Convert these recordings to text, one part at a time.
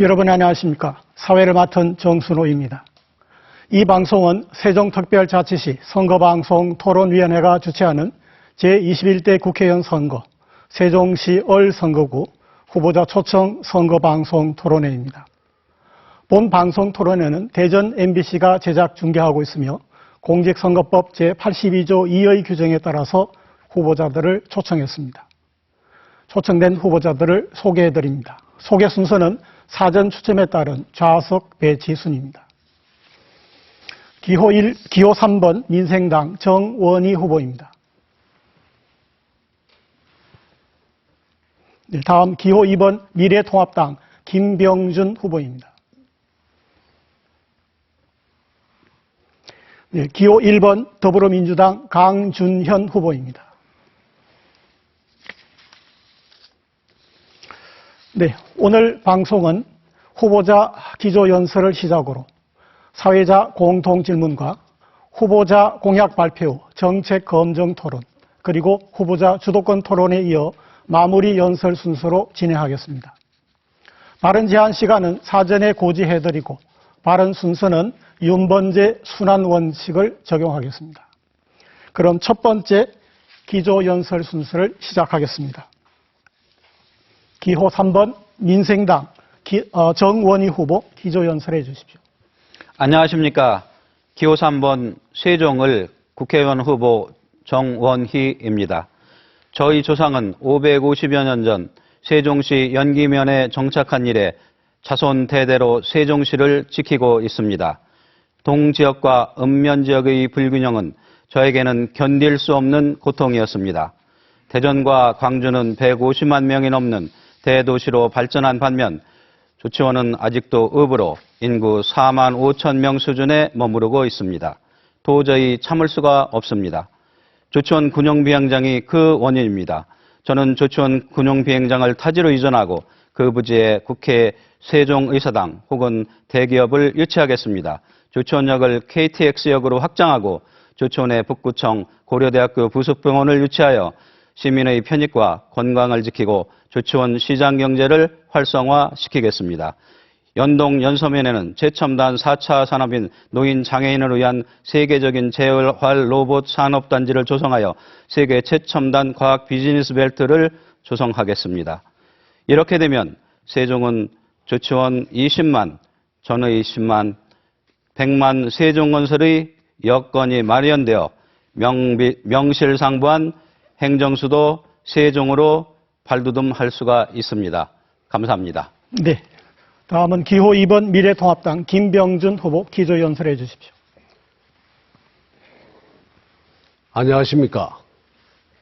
여러분 안녕하십니까. 사회를 맡은 정순호입니다. 이 방송은 세종특별자치시 선거방송 토론위원회가 주최하는 제21대 국회의원 선거 세종시 을선거구 후보자 초청 선거방송 토론회입니다. 본 방송 토론회는 대전 MBC가 제작 중계하고 있으며 공직선거법 제82조 2의 규정에 따라서 후보자들을 초청했습니다. 초청된 후보자들을 소개해드립니다. 소개 순서는 사전 추첨에 따른 좌석 배치 순입니다. 기호 3번 민생당 정원희 후보입니다. 다음 기호 2번 미래통합당 김병준 후보입니다. 기호 1번 더불어민주당 강준현 후보입니다. 오늘 방송은 후보자 기조연설을 시작으로 사회자 공통질문과 후보자 공약 발표 후 정책 검증 토론, 그리고 후보자 주도권 토론에 이어 마무리 연설 순서로 진행하겠습니다. 발언 제한 시간은 사전에 고지해드리고 발언 순서는 윤번제 순환 원칙을 적용하겠습니다. 그럼 첫 번째 기조연설 순서를 시작하겠습니다. 기호 3번 민생당 정원희 후보 기조연설해 주십시오. 안녕하십니까. 기호 3번 세종을 국회의원 후보 정원희입니다. 저희 조상은 550여 년 전 세종시 연기면에 정착한 이래 자손 대대로 세종시를 지키고 있습니다. 동지역과 읍면지역의 불균형은 저에게는 견딜 수 없는 고통이었습니다. 대전과 광주는 150만 명이 넘는 대도시로 발전한 반면 조치원은 아직도 읍으로 인구 4만 5천 명 수준에 머무르고 있습니다. 도저히 참을 수가 없습니다. 조치원 군용비행장이 그 원인입니다. 저는 조치원 군용비행장을 타지로 이전하고 그 부지에 국회 세종의사당 혹은 대기업을 유치하겠습니다. 조치원역을 KTX역으로 확장하고 조치원의 북구청 고려대학교 부속병원을 유치하여 시민의 편익과 건강을 지키고 조치원 시장 경제를 활성화시키겠습니다. 연동 연서면에는 최첨단 4차 산업인 노인 장애인을 위한 세계적인 재활 로봇 산업단지를 조성하여 세계 최첨단 과학 비즈니스 벨트를 조성하겠습니다. 이렇게 되면 세종은 조치원 20만, 전의 10만, 100만 세종건설의 여건이 마련되어 명실상부한 행정수도 세종으로 발돋움할 수가 있습니다. 감사합니다. 네. 다음은 기호 2번 미래통합당 김병준 후보 기조연설해 주십시오. 안녕하십니까.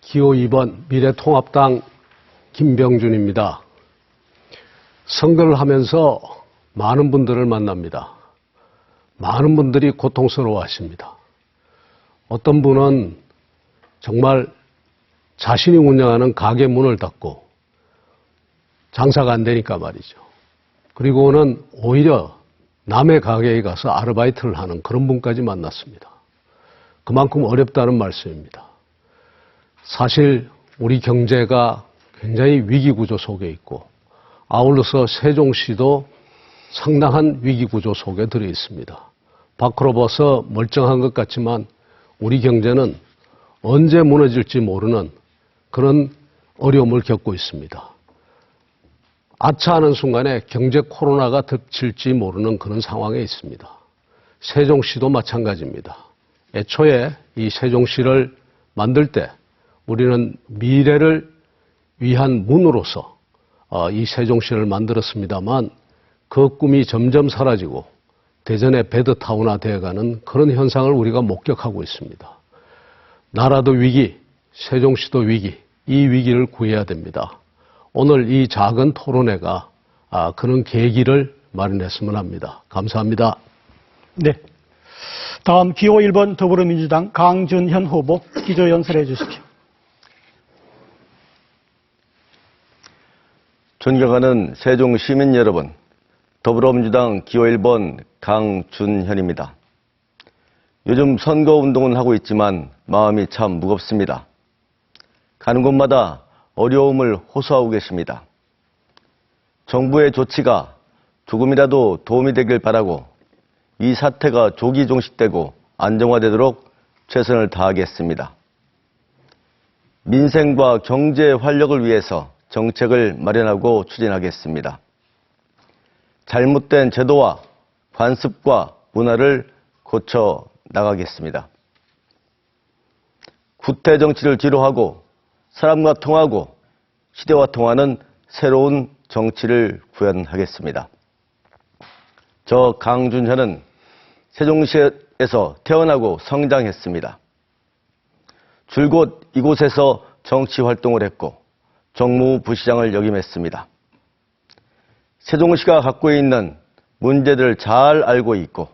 기호 2번 미래통합당 김병준입니다. 선거를 하면서 많은 분들을 만납니다. 많은 분들이 고통스러워 하십니다. 어떤 분은 정말 자신이 운영하는 가게 문을 닫고 장사가 안 되니까 말이죠. 그리고는 오히려 남의 가게에 가서 아르바이트를 하는 그런 분까지 만났습니다. 그만큼 어렵다는 말씀입니다. 사실 우리 경제가 굉장히 위기 구조 속에 있고 아울러서 세종시도 상당한 위기 구조 속에 들어 있습니다. 밖으로 봐서 멀쩡한 것 같지만 우리 경제는 언제 무너질지 모르는 그런 어려움을 겪고 있습니다. 아차하는 순간에 경제 코로나가 덮칠지 모르는 그런 상황에 있습니다. 세종시도 마찬가지입니다. 애초에 이 세종시를 만들 때 우리는 미래를 위한 문으로서 이 세종시를 만들었습니다만 그 꿈이 점점 사라지고 대전의 배드타운화 되어가는 그런 현상을 우리가 목격하고 있습니다. 나라도 위기, 세종시도 위기, 이 위기를 구해야 됩니다. 오늘 이 작은 토론회가 그런 계기를 마련했으면 합니다. 감사합니다. 네. 다음 기호 1번 더불어민주당 강준현 후보 기조연설해 주십시오. 존경하는 세종 시민 여러분, 더불어민주당 기호 1번 강준현입니다. 요즘 선거운동은 하고 있지만 마음이 참 무겁습니다. 가는 곳마다 어려움을 호소하고 계십니다. 정부의 조치가 조금이라도 도움이 되길 바라고 이 사태가 조기 종식되고 안정화되도록 최선을 다하겠습니다. 민생과 경제 활력을 위해서 정책을 마련하고 추진하겠습니다. 잘못된 제도와 관습과 문화를 고쳐 나가겠습니다. 구태 정치를 뒤로하고 사람과 통하고 시대와 통하는 새로운 정치를 구현하겠습니다. 저 강준현은 세종시에서 태어나고 성장했습니다. 줄곧 이곳에서 정치 활동을 했고 정무부시장을 역임했습니다. 세종시가 갖고 있는 문제들을 잘 알고 있고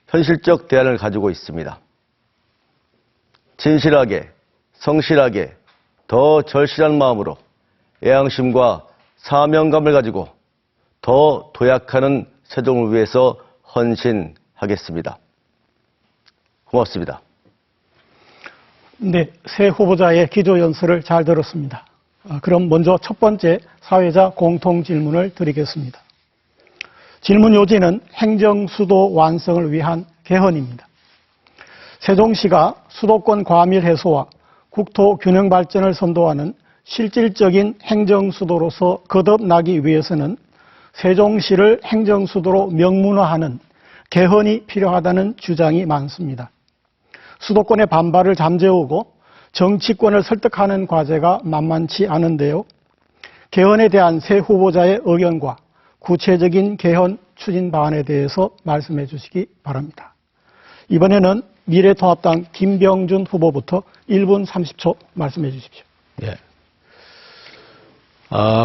현실적 대안을 가지고 있습니다. 진실하게, 성실하게, 더 절실한 마음으로 애양심과 사명감을 가지고 더 도약하는 세종을 위해서 헌신하겠습니다. 고맙습니다. 네, 새 후보자의 기조연설을 잘 들었습니다. 그럼 먼저 첫 번째 사회자 공통 질문을 드리겠습니다. 질문 요지는 행정수도 완성을 위한 개헌입니다. 세종시가 수도권 과밀 해소와 국토 균형 발전을 선도하는 실질적인 행정수도로서 거듭나기 위해서는 세종시를 행정수도로 명문화하는 개헌이 필요하다는 주장이 많습니다. 수도권의 반발을 잠재우고 정치권을 설득하는 과제가 만만치 않은데요. 개헌에 대한 새 후보자의 의견과 구체적인 개헌 추진 방안에 대해서 말씀해 주시기 바랍니다. 이번에는 미래통합당 김병준 후보부터 1분 30초 말씀해 주십시오. 예.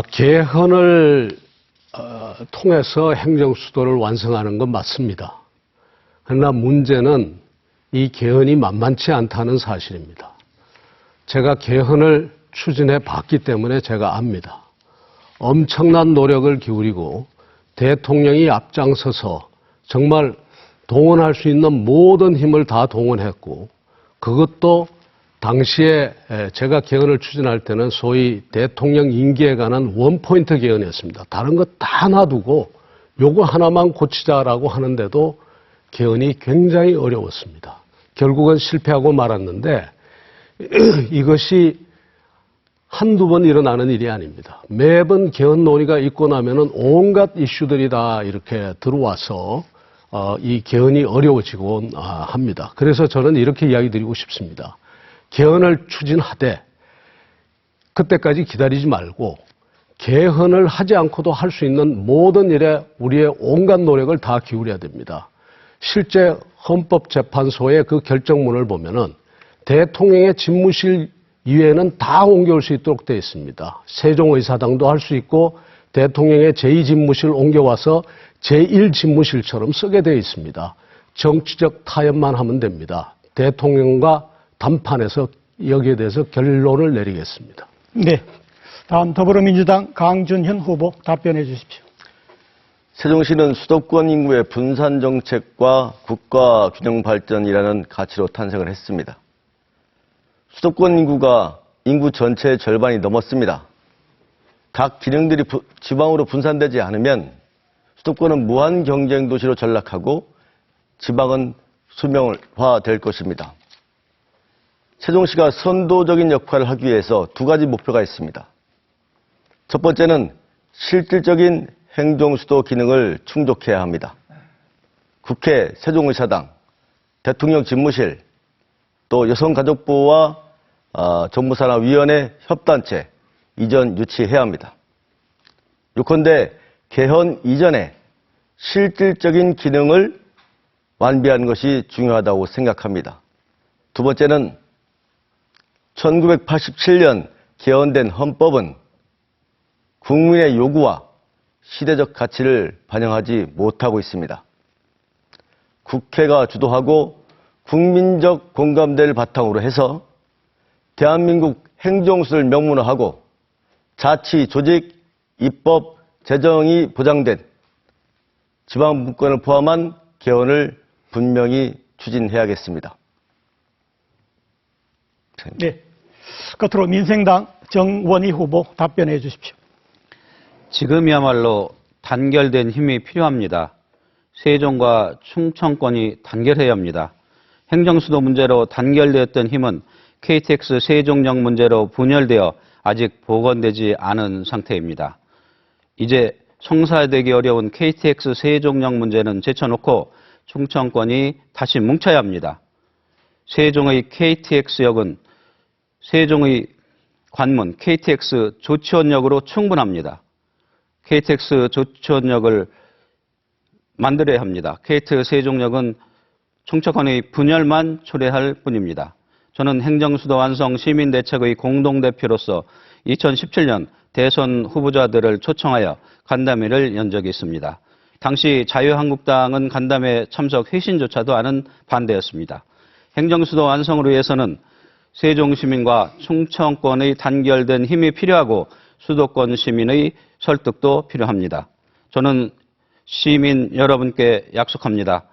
개헌을 통해서 행정수도를 완성하는 건 맞습니다. 그러나 문제는 이 개헌이 만만치 않다는 사실입니다. 제가 개헌을 추진해 봤기 때문에 제가 압니다. 엄청난 노력을 기울이고 대통령이 앞장서서 정말 동원할 수 있는 모든 힘을 다 동원했고, 그것도 당시에 제가 개헌을 추진할 때는 소위 대통령 임기에 관한 원포인트 개헌이었습니다. 다른 것 다 놔두고 요거 하나만 고치자라고 하는데도 개헌이 굉장히 어려웠습니다. 결국은 실패하고 말았는데 이것이 한두 번 일어나는 일이 아닙니다. 매번 개헌 논의가 있고 나면은 온갖 이슈들이 다 이렇게 들어와서 이 개헌이 어려워지곤 합니다. 그래서 저는 이렇게 이야기 드리고 싶습니다. 개헌을 추진하되 그때까지 기다리지 말고 개헌을 하지 않고도 할 수 있는 모든 일에 우리의 온갖 노력을 다 기울여야 됩니다. 실제 헌법재판소의 그 결정문을 보면은 대통령의 집무실 이외에는 다 옮겨올 수 있도록 되어 있습니다. 세종의사당도 할 수 있고 대통령의 제2집무실 옮겨와서 제1집무실처럼 쓰게 되어 있습니다. 정치적 타협만 하면 됩니다. 대통령과 담판해서 여기에 대해서 결론을 내리겠습니다. 네, 다음 더불어민주당 강준현 후보 답변해 주십시오. 세종시는 수도권 인구의 분산 정책과 국가 균형 발전이라는 가치로 탄생을 했습니다. 수도권 인구가 인구 전체의 절반이 넘었습니다. 각 기능들이 지방으로 분산되지 않으면 수도권은 무한 경쟁 도시로 전락하고 지방은 수명화될 것입니다. 세종시가 선도적인 역할을 하기 위해서 두 가지 목표가 있습니다. 첫 번째는 실질적인 행정수도 기능을 충족해야 합니다. 국회, 세종의사당, 대통령 집무실, 또 여성가족부와 정부산하위원회 협단체 이전 유치해야 합니다. 요컨대 개헌 이전에 실질적인 기능을 완비하는 것이 중요하다고 생각합니다. 두 번째는 1987년 개헌된 헌법은 국민의 요구와 시대적 가치를 반영하지 못하고 있습니다. 국회가 주도하고 국민적 공감대를 바탕으로 해서 대한민국 행정수를 명문화하고 자치, 조직, 입법, 재정이 보장된 지방분권을 포함한 개헌을 분명히 추진해야겠습니다. 네, 끝으로 민생당 정원희 후보 답변해 주십시오. 지금이야말로 단결된 힘이 필요합니다. 세종과 충청권이 단결해야 합니다. 행정수도 문제로 단결되었던 힘은 KTX 세종역 문제로 분열되어 아직 복원되지 않은 상태입니다. 이제 성사되기 어려운 KTX 세종역 문제는 제쳐놓고 충청권이 다시 뭉쳐야 합니다. 세종의 KTX역은 세종의 관문 KTX 조치원역으로 충분합니다. KTX 조치원역을 만들어야 합니다. KTX 세종역은 충청권의 분열만 초래할 뿐입니다. 저는 행정수도 완성 시민대책의 공동대표로서 2017년 대선 후보자들을 초청하여 간담회를 연 적이 있습니다. 당시 자유한국당은 간담회 참석 회신조차도 않은 반대였습니다. 행정수도 완성을 위해서는 세종 시민과 충청권의 단결된 힘이 필요하고 수도권 시민의 설득도 필요합니다. 저는 시민 여러분께 약속합니다.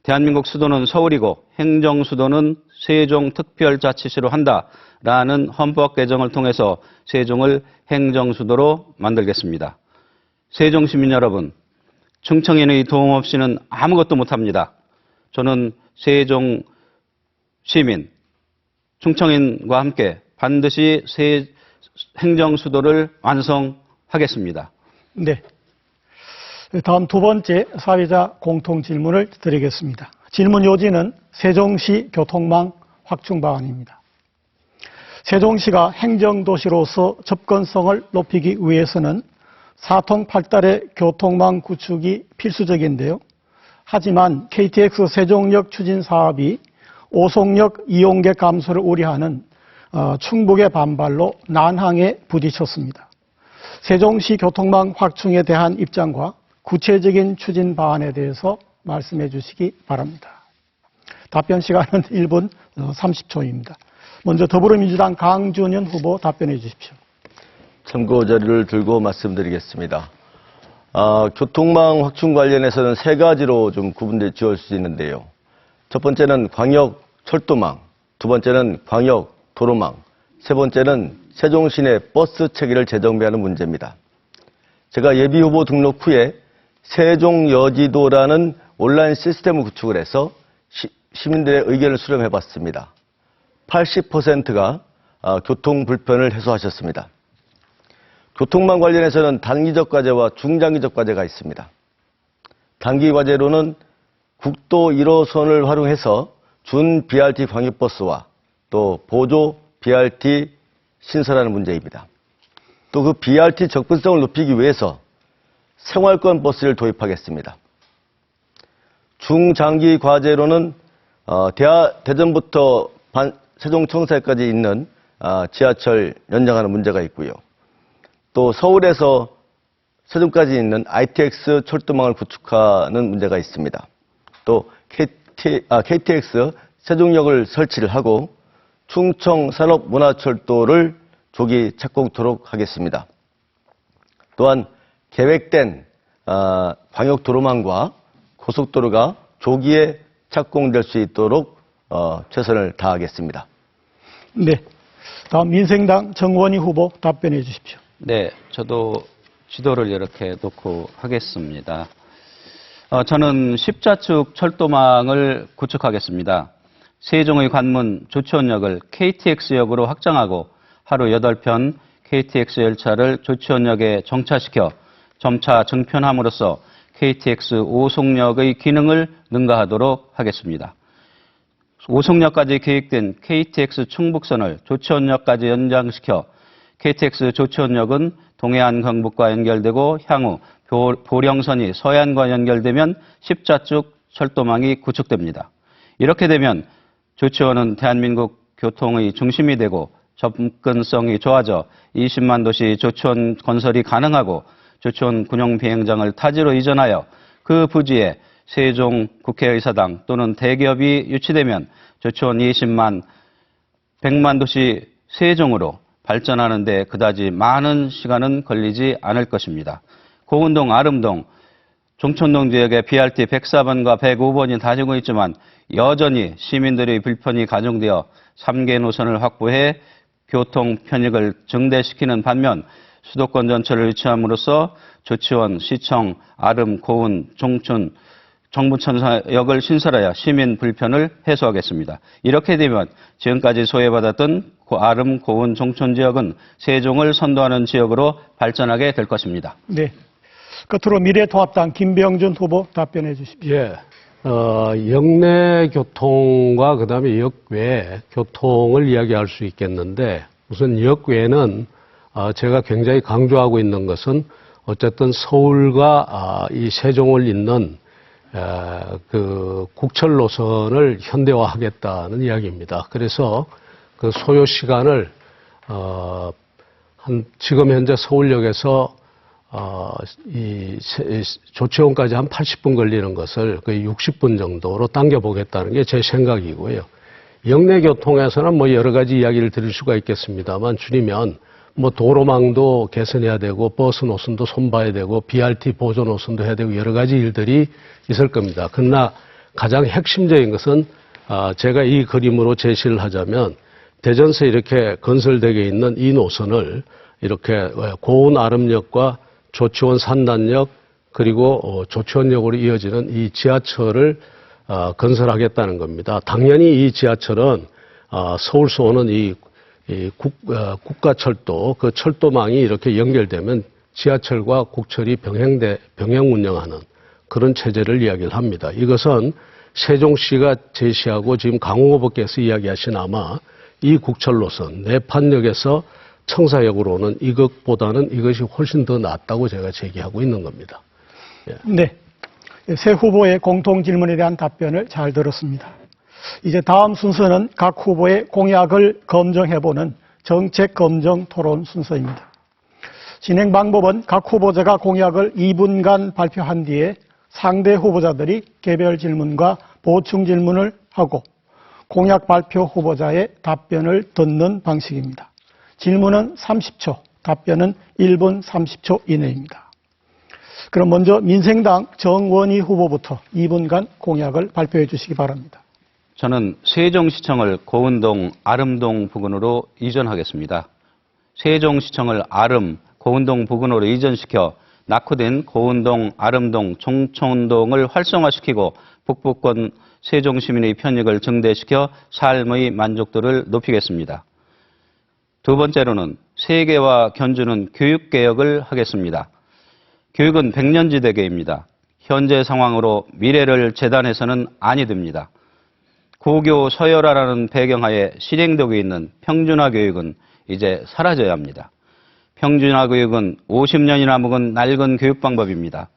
대한민국 수도는 서울이고 행정수도는 세종특별자치시로 한다라는 헌법 개정을 통해서 세종을 행정수도로 만들겠습니다. 세종 시민 여러분, 충청인의 도움 없이는 아무것도 못합니다. 저는 세종 시민, 충청인과 함께 반드시 행정수도를 완성하겠습니다. 네. 다음 두 번째 사회자 공통 질문을 드리겠습니다. 질문 요지는 세종시 교통망 확충 방안입니다. 세종시가 행정도시로서 접근성을 높이기 위해서는 사통팔달의 교통망 구축이 필수적인데요. 하지만 KTX 세종역 추진 사업이 오송역 이용객 감소를 우려하는 충북의 반발로 난항에 부딪혔습니다. 세종시 교통망 확충에 대한 입장과 구체적인 추진 방안에 대해서 말씀해 주시기 바랍니다. 답변 시간은 1분 30초입니다. 먼저 더불어민주당 강준현 후보 답변해 주십시오. 참고 자료를 들고 말씀드리겠습니다. 교통망 확충 관련해서는 세 가지로 좀 구분되어 지을 수 있는데요. 첫 번째는 광역 철도망, 두 번째는 광역 도로망, 세 번째는 세종 시내 버스 체계를 재정비하는 문제입니다. 제가 예비후보 등록 후에 세종여지도라는 온라인 시스템을 구축을 해서 시민들의 의견을 수렴해 봤습니다. 80%가 교통 불편을 해소하셨습니다. 교통망 관련해서는 단기적 과제와 중장기적 과제가 있습니다. 단기 과제로는 국도 1호선을 활용해서 준 BRT 광역버스와 또 보조 BRT 신설하는 문제입니다. 또 그 BRT 접근성을 높이기 위해서 생활권 버스를 도입하겠습니다. 중장기 과제로는 대전부터 세종청사까지 있는 지하철 연장하는 문제가 있고요. 또 서울에서 세종까지 있는 ITX 철도망을 구축하는 문제가 있습니다. 또 KTX 세종역을 설치를 하고 충청 산업문화철도를 조기 착공토록 하겠습니다. 또한 계획된 광역도로망과 고속도로가 조기에 착공될 수 있도록 최선을 다하겠습니다. 네. 다음 민생당 정원희 후보 답변해 주십시오. 네, 저도 지도를 이렇게 놓고 하겠습니다. 저는 십자축 철도망을 구축하겠습니다. 세종의 관문 조치원역을 KTX역으로 확장하고 하루 8편 KTX 열차를 조치원역에 정차시켜 점차 정편함으로써 KTX 오송역의 기능을 능가하도록 하겠습니다. 오송역까지 계획된 KTX 충북선을 조치원역까지 연장시켜 KTX 조치원역은 동해안 경북과 연결되고 향후 보령선이 서해안과 연결되면 십자축 철도망이 구축됩니다. 이렇게 되면 조치원은 대한민국 교통의 중심이 되고 접근성이 좋아져 20만 도시 조치원 건설이 가능하고 조치원 군용 비행장을 타지로 이전하여 그 부지에 세종 국회의사당 또는 대기업이 유치되면 조치원 20만, 100만 도시 세종으로 발전하는 데 그다지 많은 시간은 걸리지 않을 것입니다. 고운동, 아름동, 종촌동 지역에 BRT 104번과 105번이 다니고 있지만 여전히 시민들의 불편이 가중되어 3개 노선을 확보해 교통 편익을 증대시키는 반면 수도권 전체를 유치함으로써 조치원, 시청, 아름, 고운, 종춘, 정부천사역을 신설하여 시민 불편을 해소하겠습니다. 이렇게 되면 지금까지 소외받았던 아름, 고운, 종촌 지역은 세종을 선도하는 지역으로 발전하게 될 것입니다. 네. 끝으로 미래통합당 김병준 후보 답변해 주십시오. 예. 역내 교통과 그다음에 역외 교통을 이야기할 수 있겠는데 우선 역외는 제가 굉장히 강조하고 있는 것은 어쨌든 서울과 이 세종을 잇는 그 국철 노선을 현대화하겠다는 이야기입니다. 그래서 그 소요 시간을 지금 현재 서울역에서 이 조치원까지 한 80분 걸리는 것을 거의 60분 정도로 당겨보겠다는 게 제 생각이고요. 역내 교통에서는 뭐 여러 가지 이야기를 드릴 수가 있겠습니다만 줄이면 뭐 도로망도 개선해야 되고 버스 노선도 손봐야 되고 BRT 보조 노선도 해야 되고 여러 가지 일들이 있을 겁니다. 그러나 가장 핵심적인 것은 제가 이 그림으로 제시를 하자면 대전서 이렇게 건설되게 있는 이 노선을 이렇게 고운 아름역과 조치원 산단역 그리고 조치원역으로 이어지는 이 지하철을 건설하겠다는 겁니다. 당연히 이 지하철은 서울서 오는 이 국가철도 그 철도망이 이렇게 연결되면 지하철과 국철이 병행 운영하는 그런 체제를 이야기를 합니다. 이것은 세종시가 제시하고 지금 강호 후보께서 이야기하신 아마 이 국철 노선 내판역에서 청사역으로 오는 이것보다는 이것이 훨씬 더 낫다고 제가 제기하고 있는 겁니다. 예. 네. 세 후보의 공통 질문에 대한 답변을 잘 들었습니다. 이제 다음 순서는 각 후보의 공약을 검증해보는 정책 검증 토론 순서입니다. 진행 방법은 각 후보자가 공약을 2분간 발표한 뒤에 상대 후보자들이 개별 질문과 보충 질문을 하고 공약 발표 후보자의 답변을 듣는 방식입니다. 질문은 30초, 답변은 1분 30초 이내입니다. 그럼 먼저 민생당 정원희 후보부터 2분간 공약을 발표해 주시기 바랍니다. 저는 세종시청을 고운동, 아름동 부근으로 이전하겠습니다. 세종시청을 아름, 고운동 부근으로 이전시켜 낙후된 고운동, 아름동, 종촌동을 활성화시키고 북부권 세종시민의 편익을 증대시켜 삶의 만족도를 높이겠습니다. 두 번째로는 세계와 견주는 교육개혁을 하겠습니다. 교육은 백년지대계입니다. 현재 상황으로 미래를 재단해서는 아니 됩니다. 고교 서열화라는 배경하에 실행되고 있는 평준화 교육은 이제 사라져야 합니다. 평준화 교육은 50년이나 묵은 낡은 교육 방법입니다.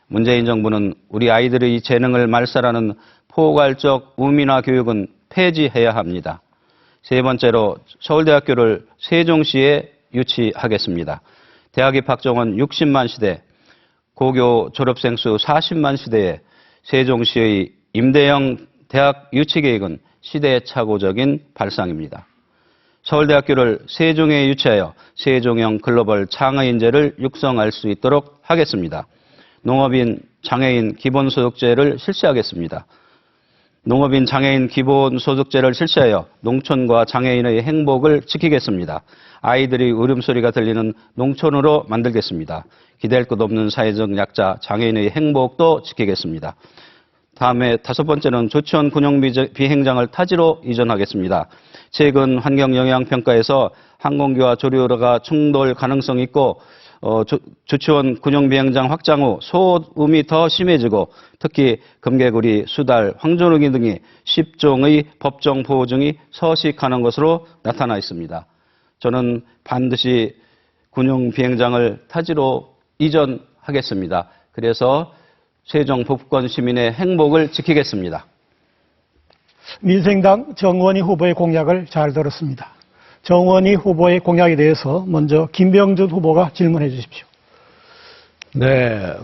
문재인 정부는 우리 아이들의 재능을 말살하는 포괄적 우민화 교육은 폐지해야 합니다. 세 번째로 서울대학교를 세종시에 유치하겠습니다. 대학 입학 정원 60만 시대, 고교 졸업생 수 40만 시대에 세종시의 임대형 대학 유치 계획은 시대착오적인 발상입니다. 서울대학교를 세종에 유치하여 세종형 글로벌 장애인재를 육성할 수 있도록 하겠습니다. 농업인 장애인 기본소득제를 실시하겠습니다. 농업인 장애인 기본소득제를 실시하여 농촌과 장애인의 행복을 지키겠습니다. 아이들이 울음소리가 들리는 농촌으로 만들겠습니다. 기댈 것 없는 사회적 약자, 장애인의 행복도 지키겠습니다. 다음에 다섯 번째는 조치원 군용 비행장을 타지로 이전하겠습니다. 최근 환경영향평가에서 항공기와 조류가 충돌 가능성이 있고 조치원 군용 비행장 확장 후 소음이 더 심해지고 특히 금개구리, 수달, 황조르기 등이 10종의 법정 보호종이 서식하는 것으로 나타나 있습니다. 저는 반드시 군용 비행장을 타지로 이전하겠습니다. 그래서 세종 북부권 시민의 행복을 지키겠습니다. 민생당 정원희 후보의 공약을 잘 들었습니다. 정원희 후보의 공약에 대해서 먼저 김병준 후보가 질문해 주십시오. 네,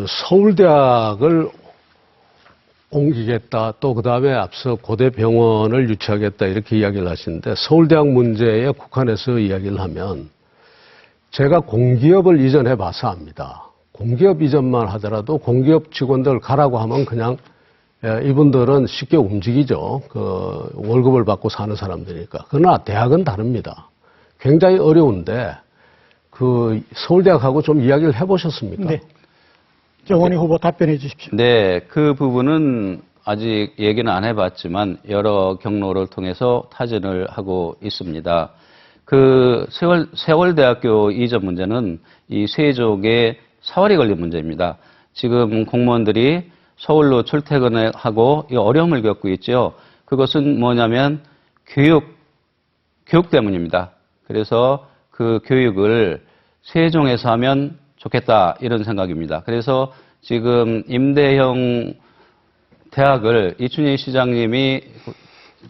서울대학을 옮기겠다, 또 그 다음에 앞서 고대병원을 유치하겠다 이렇게 이야기를 하시는데 서울대학 문제에 국한해서 이야기를 하면 제가 공기업을 이전해 봐서 압니다. 공기업 이전만 하더라도 공기업 직원들 가라고 하면 그냥 이분들은 쉽게 움직이죠. 월급을 받고 사는 사람들이니까. 그러나 대학은 다릅니다. 굉장히 어려운데 그 서울대학하고 좀 이야기를 해보셨습니까? 네. 정원희 후보 답변해 주십시오. 네, 그 부분은 아직 얘기는 안 해봤지만 여러 경로를 통해서 타진을 하고 있습니다. 그 세월대학교 이전 문제는 이 세종의 사활이 걸린 문제입니다. 지금 공무원들이 서울로 출퇴근을 하고 이 어려움을 겪고 있죠. 그것은 뭐냐면 교육 때문입니다. 그래서 그 교육을 세종에서 하면 좋겠다 이런 생각입니다. 그래서 지금 임대형 대학을 이춘희 시장님이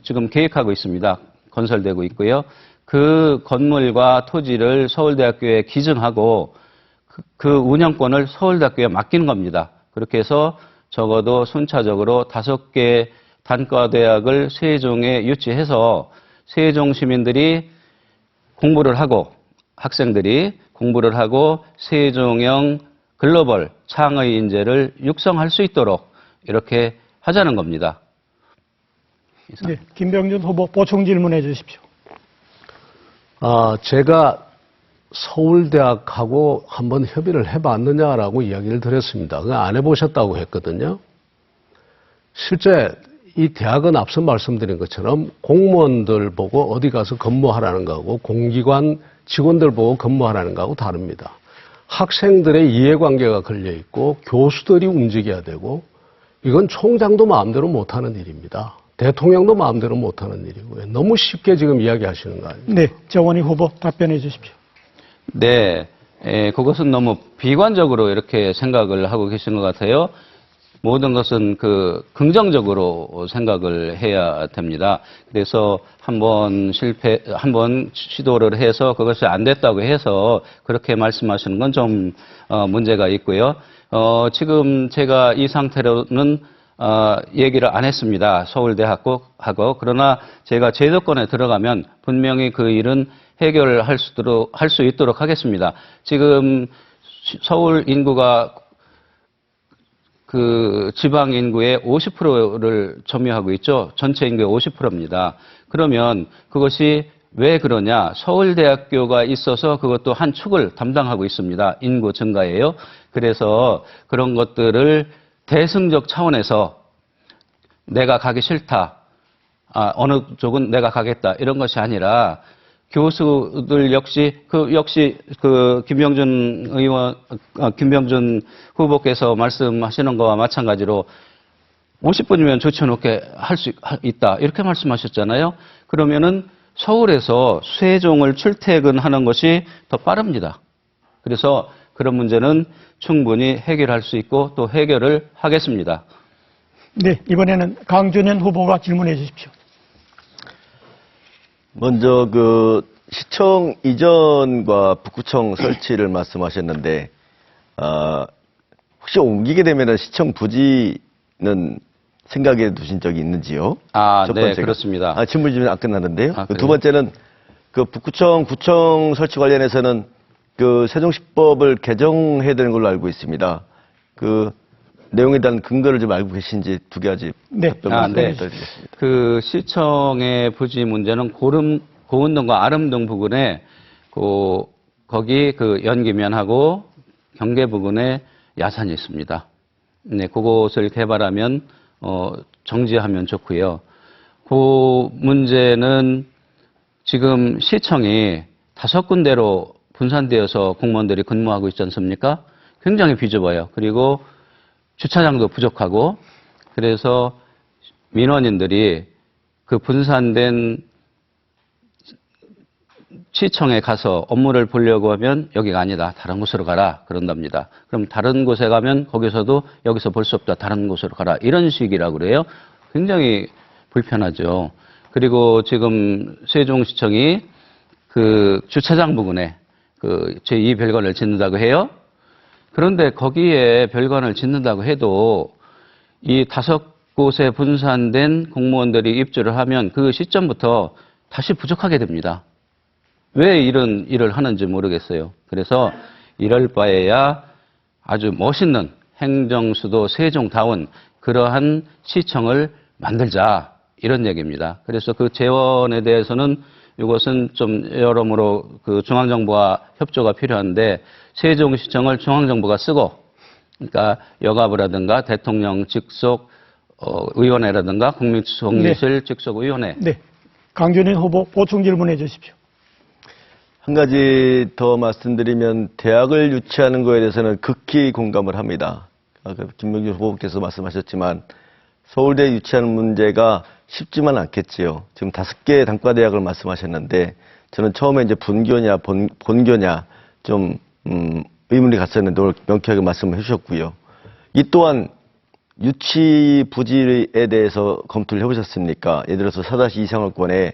지금 계획하고 있습니다. 건설되고 있고요. 그 건물과 토지를 서울대학교에 기증하고 그 운영권을 서울대학교에 맡기는 겁니다. 그렇게 해서 적어도 순차적으로 5개 단과대학을 세종에 유치해서 세종 시민들이 공부를 하고 학생들이 공부를 하고 세종형 글로벌 창의 인재를 육성할 수 있도록 이렇게 하자는 겁니다. 네. 김병준 후보 보충 질문해 주십시오. 제가 서울대학하고 한번 협의를 해봤느냐라고 이야기를 드렸습니다. 그거 안 해보셨다고 했거든요. 실제 이 대학은 앞서 말씀드린 것처럼 공무원들 보고 어디 가서 근무하라는 거하고 공기관 직원들 보고 근무하라는 거하고 다릅니다. 학생들의 이해관계가 걸려있고 교수들이 움직여야 되고 이건 총장도 마음대로 못하는 일입니다. 대통령도 마음대로 못하는 일이고요. 너무 쉽게 지금 이야기하시는 거 아닙니까? 네. 정원희 후보 답변해 주십시오. 네, 그것은 너무 비관적으로 이렇게 생각을 하고 계신 것 같아요. 모든 것은 그 긍정적으로 생각을 해야 됩니다. 그래서 한번 시도를 해서 그것이 안 됐다고 해서 그렇게 말씀하시는 건 좀 문제가 있고요. 지금 제가 이 상태로는 얘기를 안 했습니다. 서울대하고 그러나 제가 제도권에 들어가면 분명히 그 일은 해결할 수 있도록 하겠습니다. 지금 서울 인구가 그 지방 인구의 50%를 점유하고 있죠. 전체 인구의 50%입니다. 그러면 그것이 왜 그러냐? 서울대학교가 있어서 그것도 한 축을 담당하고 있습니다. 인구 증가예요. 그래서 그런 것들을 대승적 차원에서 내가 가기 싫다. 어느 쪽은 내가 가겠다. 이런 것이 아니라 교수들 역시 김병준 후보께서 말씀하시는 거와 마찬가지로 50분이면 조치해놓게 할 수 있다. 이렇게 말씀하셨잖아요. 그러면은 서울에서 세종을 출퇴근하는 것이 더 빠릅니다. 그래서 그런 문제는 충분히 해결할 수 있고 또 해결을 하겠습니다. 네. 이번에는 강준현 후보가 질문해 주십시오. 먼저 그 시청 이전과 북구청 설치를 말씀하셨는데 혹시 옮기게 되면 시청 부지는 생각해 두신 적이 있는지요? 첫 네, 번째가. 그렇습니다. 질문이 안 끝났는데요. 두 그래요? 번째는 그 북구청, 구청 설치 관련해서는 그 세종시법을 개정해야 되는 걸로 알고 있습니다. 그 내용에 대한 근거를 좀 알고 계신지 두 가지 네. 답변을 네. 부탁드리겠습니다. 그 시청의 부지 문제는 고운동과 아름동 부근에 거기 그 연기면하고 경계 부근에 야산이 있습니다. 네, 그곳을 개발하면 정지하면 좋고요. 그 문제는 지금 시청이 5군데로 분산되어서 공무원들이 근무하고 있지 않습니까? 굉장히 비좁아요. 그리고 주차장도 부족하고 그래서 민원인들이 그 분산된 시청에 가서 업무를 보려고 하면 여기가 아니다. 다른 곳으로 가라. 그런답니다. 그럼 다른 곳에 가면 거기서도 여기서 볼 수 없다. 다른 곳으로 가라. 이런 식이라고 그래요. 굉장히 불편하죠. 그리고 지금 세종시청이 그 주차장 부근에 그 제2별관을 짓는다고 해요. 그런데 거기에 별관을 짓는다고 해도 이 5곳에 분산된 공무원들이 입주를 하면 그 시점부터 다시 부족하게 됩니다. 왜 이런 일을 하는지 모르겠어요. 그래서 이럴 바에야 아주 멋있는 행정수도 세종다운 그러한 시청을 만들자 이런 얘기입니다. 그래서 그 재원에 대해서는 이것은 좀 여러모로 그 중앙정부와 협조가 필요한데 세종시청을 중앙정부가 쓰고 그러니까 여가부라든가 대통령 직속 의원회라든가 국민총리실 직속 의원회. 네. 강준인 후보 보충 질문해 주십시오. 한 가지 더 말씀드리면 대학을 유치하는 거에 대해서는 극히 공감을 합니다. 아까 김병준 후보께서 말씀하셨지만 서울대 유치하는 문제가 쉽지만 않겠지요. 지금 5개의 단과대학을 말씀하셨는데 저는 처음에 이제 분교냐 본교냐 좀 의문이 갔었는데 오늘 명쾌하게 말씀을 해주셨고요. 이 또한 유치 부지에 대해서 검토를 해보셨습니까? 예를 들어서 4-2 생활권에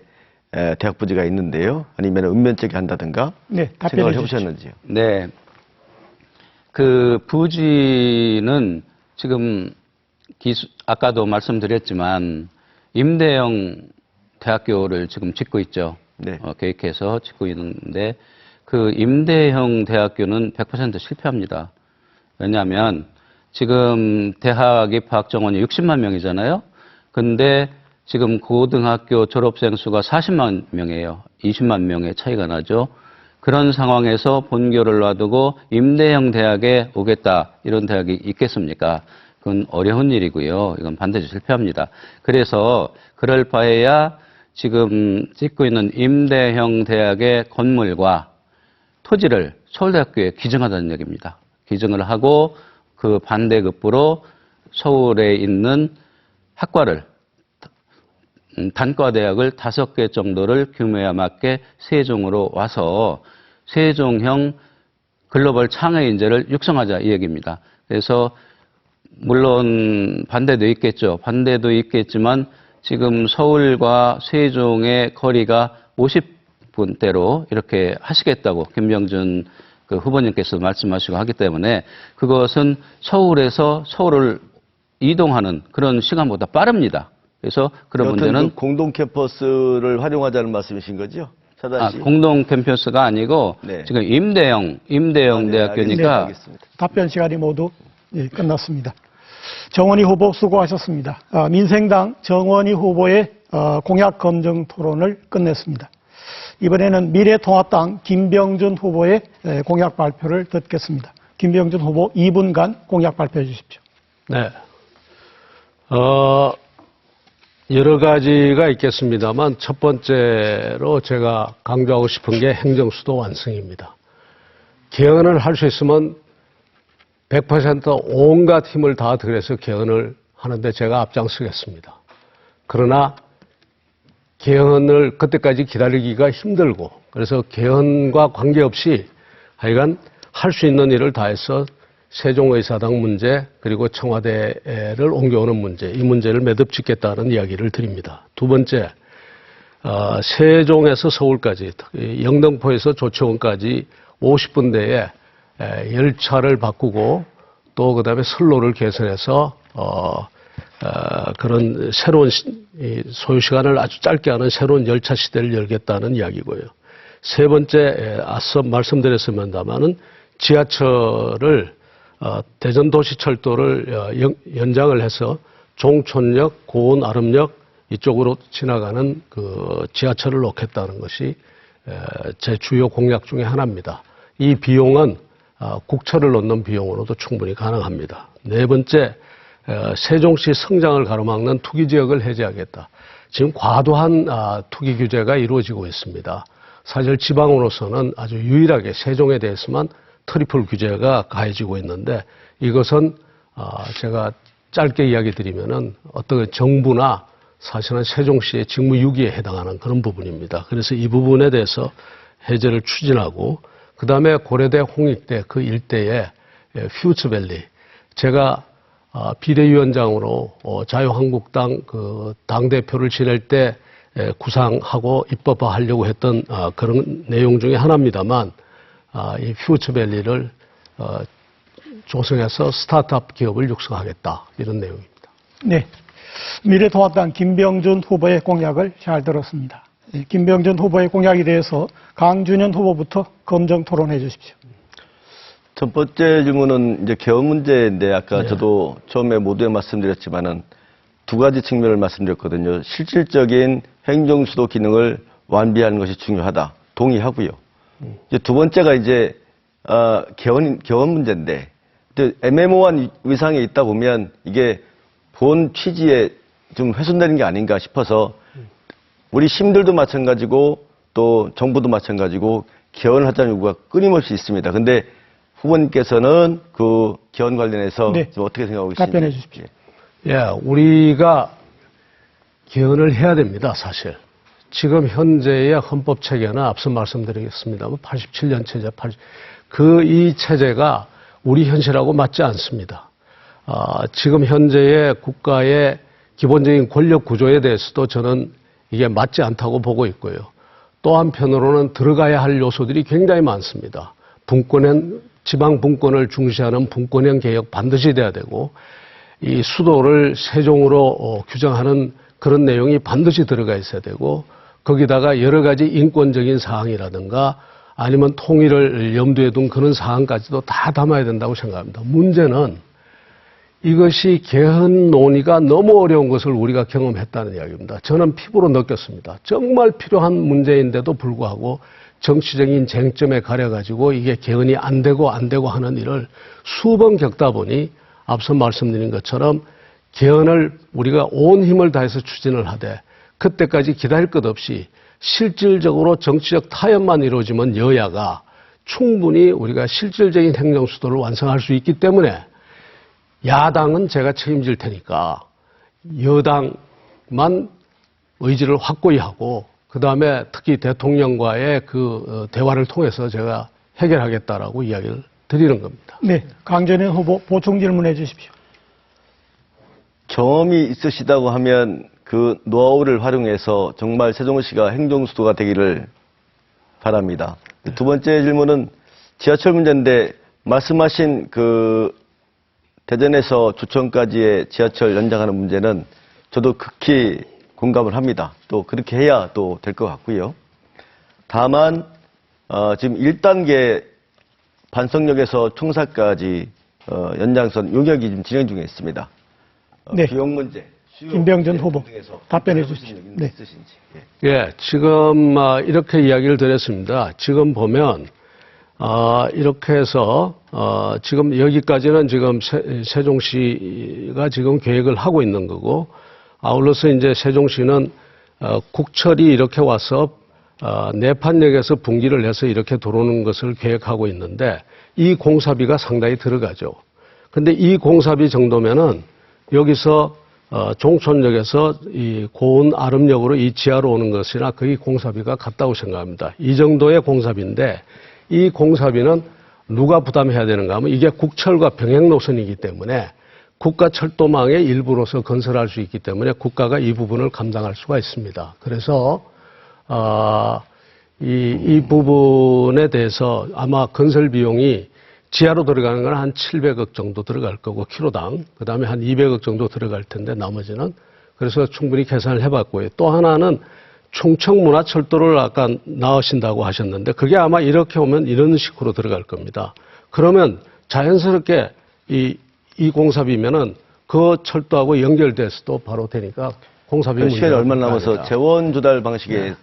대학 부지가 있는데요. 아니면 읍면책에 한다든가 네, 생각을 답변해 주십시오. 해보셨는지요? 네. 그 부지는 지금 아까도 말씀드렸지만 임대형 대학교를 지금 짓고 있죠. 네. 계획해서 짓고 있는데 그 임대형 대학교는 100% 실패합니다. 왜냐하면 지금 대학 입학 정원이 60만 명이잖아요. 근데 지금 고등학교 졸업생 수가 40만 명이에요. 20만 명의 차이가 나죠. 그런 상황에서 본교를 놔두고 임대형 대학에 오겠다 이런 대학이 있겠습니까? 그건 어려운 일이고요. 이건 반드시 실패합니다. 그래서 그럴 바에야 지금 짓고 있는 임대형 대학의 건물과 토지를 서울대학교에 기증하자는 얘기입니다. 기증을 하고 그 반대급부로 서울에 있는 학과를 단과대학을 5개 정도를 규모에 맞게 세종으로 와서 세종형 글로벌 창의 인재를 육성하자 이 얘기입니다. 그래서 물론 반대도 있겠죠. 반대도 있겠지만 지금 서울과 세종의 거리가 50분대로 이렇게 하시겠다고 김병준 그 후보님께서 말씀하시고 하기 때문에 그것은 서울에서 서울을 이동하는 그런 시간보다 빠릅니다. 그래서 그런 문제는 그 공동 캠퍼스를 활용하자는 말씀이신 거죠? 공동 캠퍼스가 아니고 네. 지금 임대형 네, 대학교니까 알겠습니다. 답변 시간이 모두 끝났습니다. 정원희 후보 수고하셨습니다. 민생당 정원희 후보의 공약 검증 토론을 끝냈습니다. 이번에는 미래통합당 김병준 후보의 공약 발표를 듣겠습니다. 김병준 후보 2분간 공약 발표해 주십시오. 네. 여러 가지가 있겠습니다만 첫 번째로 제가 강조하고 싶은 게 행정수도 완성입니다. 개헌을 할 수 있으면 100% 온갖 힘을 다 들여서 개헌을 하는데 제가 앞장서겠습니다. 그러나 개헌을 그때까지 기다리기가 힘들고 그래서 개헌과 관계없이 하여간 할 수 있는 일을 다해서 세종의사당 문제 그리고 청와대를 옮겨오는 문제 이 문제를 매듭짓겠다는 이야기를 드립니다. 두 번째 세종에서 서울까지 영등포에서 조치원까지 50분대에 열차를 바꾸고 또 그다음에 선로를 개선해서 그런 새로운 소요 시간을 아주 짧게 하는 새로운 열차 시대를 열겠다는 이야기고요. 세 번째 앞서 말씀드렸습니다마는 지하철을 대전도시철도를 연장을 해서 종촌역, 고운, 아름역 이쪽으로 지나가는 그 지하철을 놓겠다는 것이 제 주요 공약 중에 하나입니다. 이 비용은 국철을 넣는 비용으로도 충분히 가능합니다. 네 번째, 세종시 성장을 가로막는 투기지역을 해제하겠다. 지금 과도한 투기 규제가 이루어지고 있습니다. 사실 지방으로서는 아주 유일하게 세종에 대해서만 트리플 규제가 가해지고 있는데 이것은 제가 짧게 이야기 드리면은 어떤 정부나 사실은 세종시의 직무유기에 해당하는 그런 부분입니다. 그래서 이 부분에 대해서 해제를 추진하고 그 다음에 고려대 홍익대 그 일대에 퓨처밸리 제가 비대위원장으로 자유한국당 그 당대표를 지낼 때 구상하고 입법화하려고 했던 그런 내용 중에 하나입니다만 이 퓨처밸리를 조성해서 스타트업 기업을 육성하겠다 이런 내용입니다. 네, 미래통합당 김병준 후보의 공약을 잘 들었습니다. 김병준 후보의 공약에 대해서 강준현 후보부터 검증 토론해 주십시오. 첫 번째 질문은 이제 개헌 문제인데 아까 저도 처음에 모두에 말씀드렸지만은 두 가지 측면을 말씀드렸거든요. 실질적인 행정수도 기능을 완비하는 것이 중요하다. 동의하고요. 이제 두 번째가 이제 개원 문제인데 애매모호한 위상에 있다 보면 이게 본 취지에 좀 훼손되는 게 아닌가 싶어서 우리 시민들도 마찬가지고 또 정부도 마찬가지고 개원을 하자는 요구가 끊임없이 있습니다. 근데 후보님께서는 그 개원 관련해서 네. 좀 어떻게 생각하고 계신지 답변해 주십시오. 예, 우리가 개헌을 해야 됩니다, 사실. 지금 현재의 헌법 체계는 앞서 말씀드리겠습니다. 87년 체제, 이 체제가 우리 현실하고 맞지 않습니다. 지금 현재의 국가의 기본적인 권력 구조에 대해서도 저는 이게 맞지 않다고 보고 있고요. 또 한편으로는 들어가야 할 요소들이 굉장히 많습니다. 지방 분권을 중시하는 분권형 개혁 반드시 돼야 되고, 이 수도를 세종으로 규정하는 그런 내용이 반드시 들어가 있어야 되고, 거기다가 여러 가지 인권적인 사항이라든가 아니면 통일을 염두에 둔 그런 사항까지도 다 담아야 된다고 생각합니다. 문제는 이것이 개헌 논의가 너무 어려운 것을 우리가 경험했다는 이야기입니다. 저는 피부로 느꼈습니다. 정말 필요한 문제인데도 불구하고 정치적인 쟁점에 가려가지고 이게 개헌이 안 되고 하는 일을 수번 겪다 보니 앞서 말씀드린 것처럼 개헌을 우리가 온 힘을 다해서 추진을 하되 그때까지 기다릴 것 없이 실질적으로 정치적 타협만 이루어지면 여야가 충분히 우리가 실질적인 행정수도를 완성할 수 있기 때문에 야당은 제가 책임질 테니까 여당만 의지를 확고히 하고 그다음에 특히 대통령과의 그 대화를 통해서 제가 해결하겠다라고 이야기를 드리는 겁니다. 네, 강전현 후보 보충 질문해 주십시오. 경험이 있으시다고 하면 그 노하우를 활용해서 정말 세종시가 행정수도가 되기를 바랍니다. 두 번째 질문은 지하철 문제인데 말씀하신 그 대전에서 주천까지의 지하철 연장하는 문제는 저도 극히 공감을 합니다. 또 그렇게 해야 또 될 것 같고요. 다만 지금 1단계 반석역에서 총사까지 연장선 용역이 지금 진행 중에 있습니다. 네. 비용 문제, 김병준 후보 답변해 주십시오. 네. 예, 지금 이렇게 이야기를 드렸습니다. 지금 보면 이렇게 해서 지금 여기까지는 지금 세종시가 지금 계획을 하고 있는 거고 아울러서 이제 세종시는 국철이 이렇게 와서 내판역에서 분기를 해서 이렇게 들어오는 것을 계획하고 있는데 이 공사비가 상당히 들어가죠. 근데 이 공사비 정도면은 여기서 종촌역에서 이 고운 아름역으로 이 지하로 오는 것이나 거의 공사비가 같다고 생각합니다. 이 정도의 공사비인데 이 공사비는 누가 부담해야 되는가 하면 이게 국철과 병행 노선이기 때문에 국가철도망의 일부로서 건설할 수 있기 때문에 국가가 이 부분을 감당할 수가 있습니다. 그래서 이 부분에 대해서 아마 건설 비용이 지하로 들어가는 건 한 700억 정도 들어갈 거고 키로당 그다음에 한 200억 정도 들어갈 텐데 나머지는 그래서 충분히 계산을 해봤고요. 또 하나는 충청문화철도를 아까 나오신다고 하셨는데 그게 아마 이렇게 오면 이런 식으로 들어갈 겁니다. 그러면 자연스럽게 이 공사비면은 그 철도하고 연결돼서도 바로 되니까 공사비 문제가 시간이 얼마 남아서 재원 조달 방식에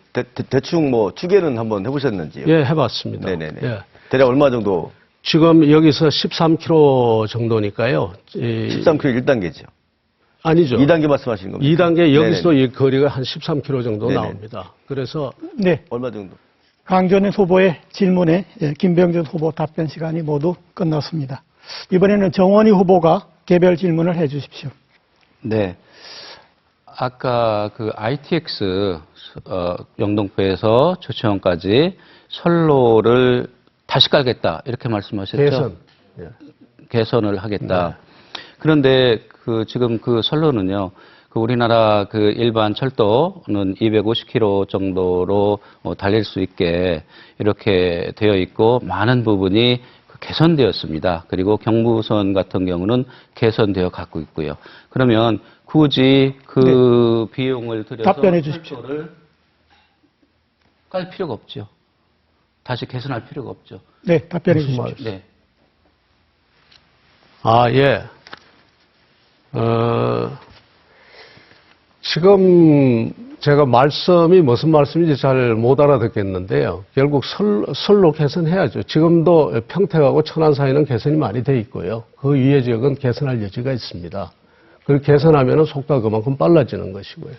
대충 뭐 추계는 한번 해보셨는지요? 예, 해봤습니다. 네네네. 예. 대략 얼마 정도? 지금 여기서 13km 정도니까요. 13km 1단계죠. 아니죠. 2단계 말씀하시는 겁니다. 2단계 여기서 네네. 이 거리가 한 13km 정도 네네. 나옵니다. 그래서 네, 얼마 정도? 강전현 후보의 질문에 김병준 후보 답변 시간이 모두 끝났습니다. 이번에는 정원희 후보가 개별 질문을 해 주십시오. 네. 아까 그 ITX 영등포에서 조치원까지 선로를 다시 깔겠다 이렇게 말씀하셨죠? 개선. 예. 개선을 하겠다. 그런데 그 지금 그 선로는요. 그 우리나라 그 일반 철도는 250km 정도로 달릴 수 있게 이렇게 되어 있고 많은 부분이 개선되었습니다. 그리고 경부선 같은 경우는 개선되어 갖고 있고요. 그러면 굳이 그 비용을 들여서 답변해 주십시오. 철도를 깔 필요가 없죠. 다시 개선할 필요가 없죠. 네, 답변해 무슨 주십시오. 네. 예. 지금 제가 말씀이 무슨 말씀인지 잘 못 알아듣겠는데요. 결국 설로 개선해야죠. 지금도 평택하고 천안 사이는 개선이 많이 돼 있고요. 그 위의 지역은 개선할 여지가 있습니다. 그리고 개선하면 속도가 그만큼 빨라지는 것이고요.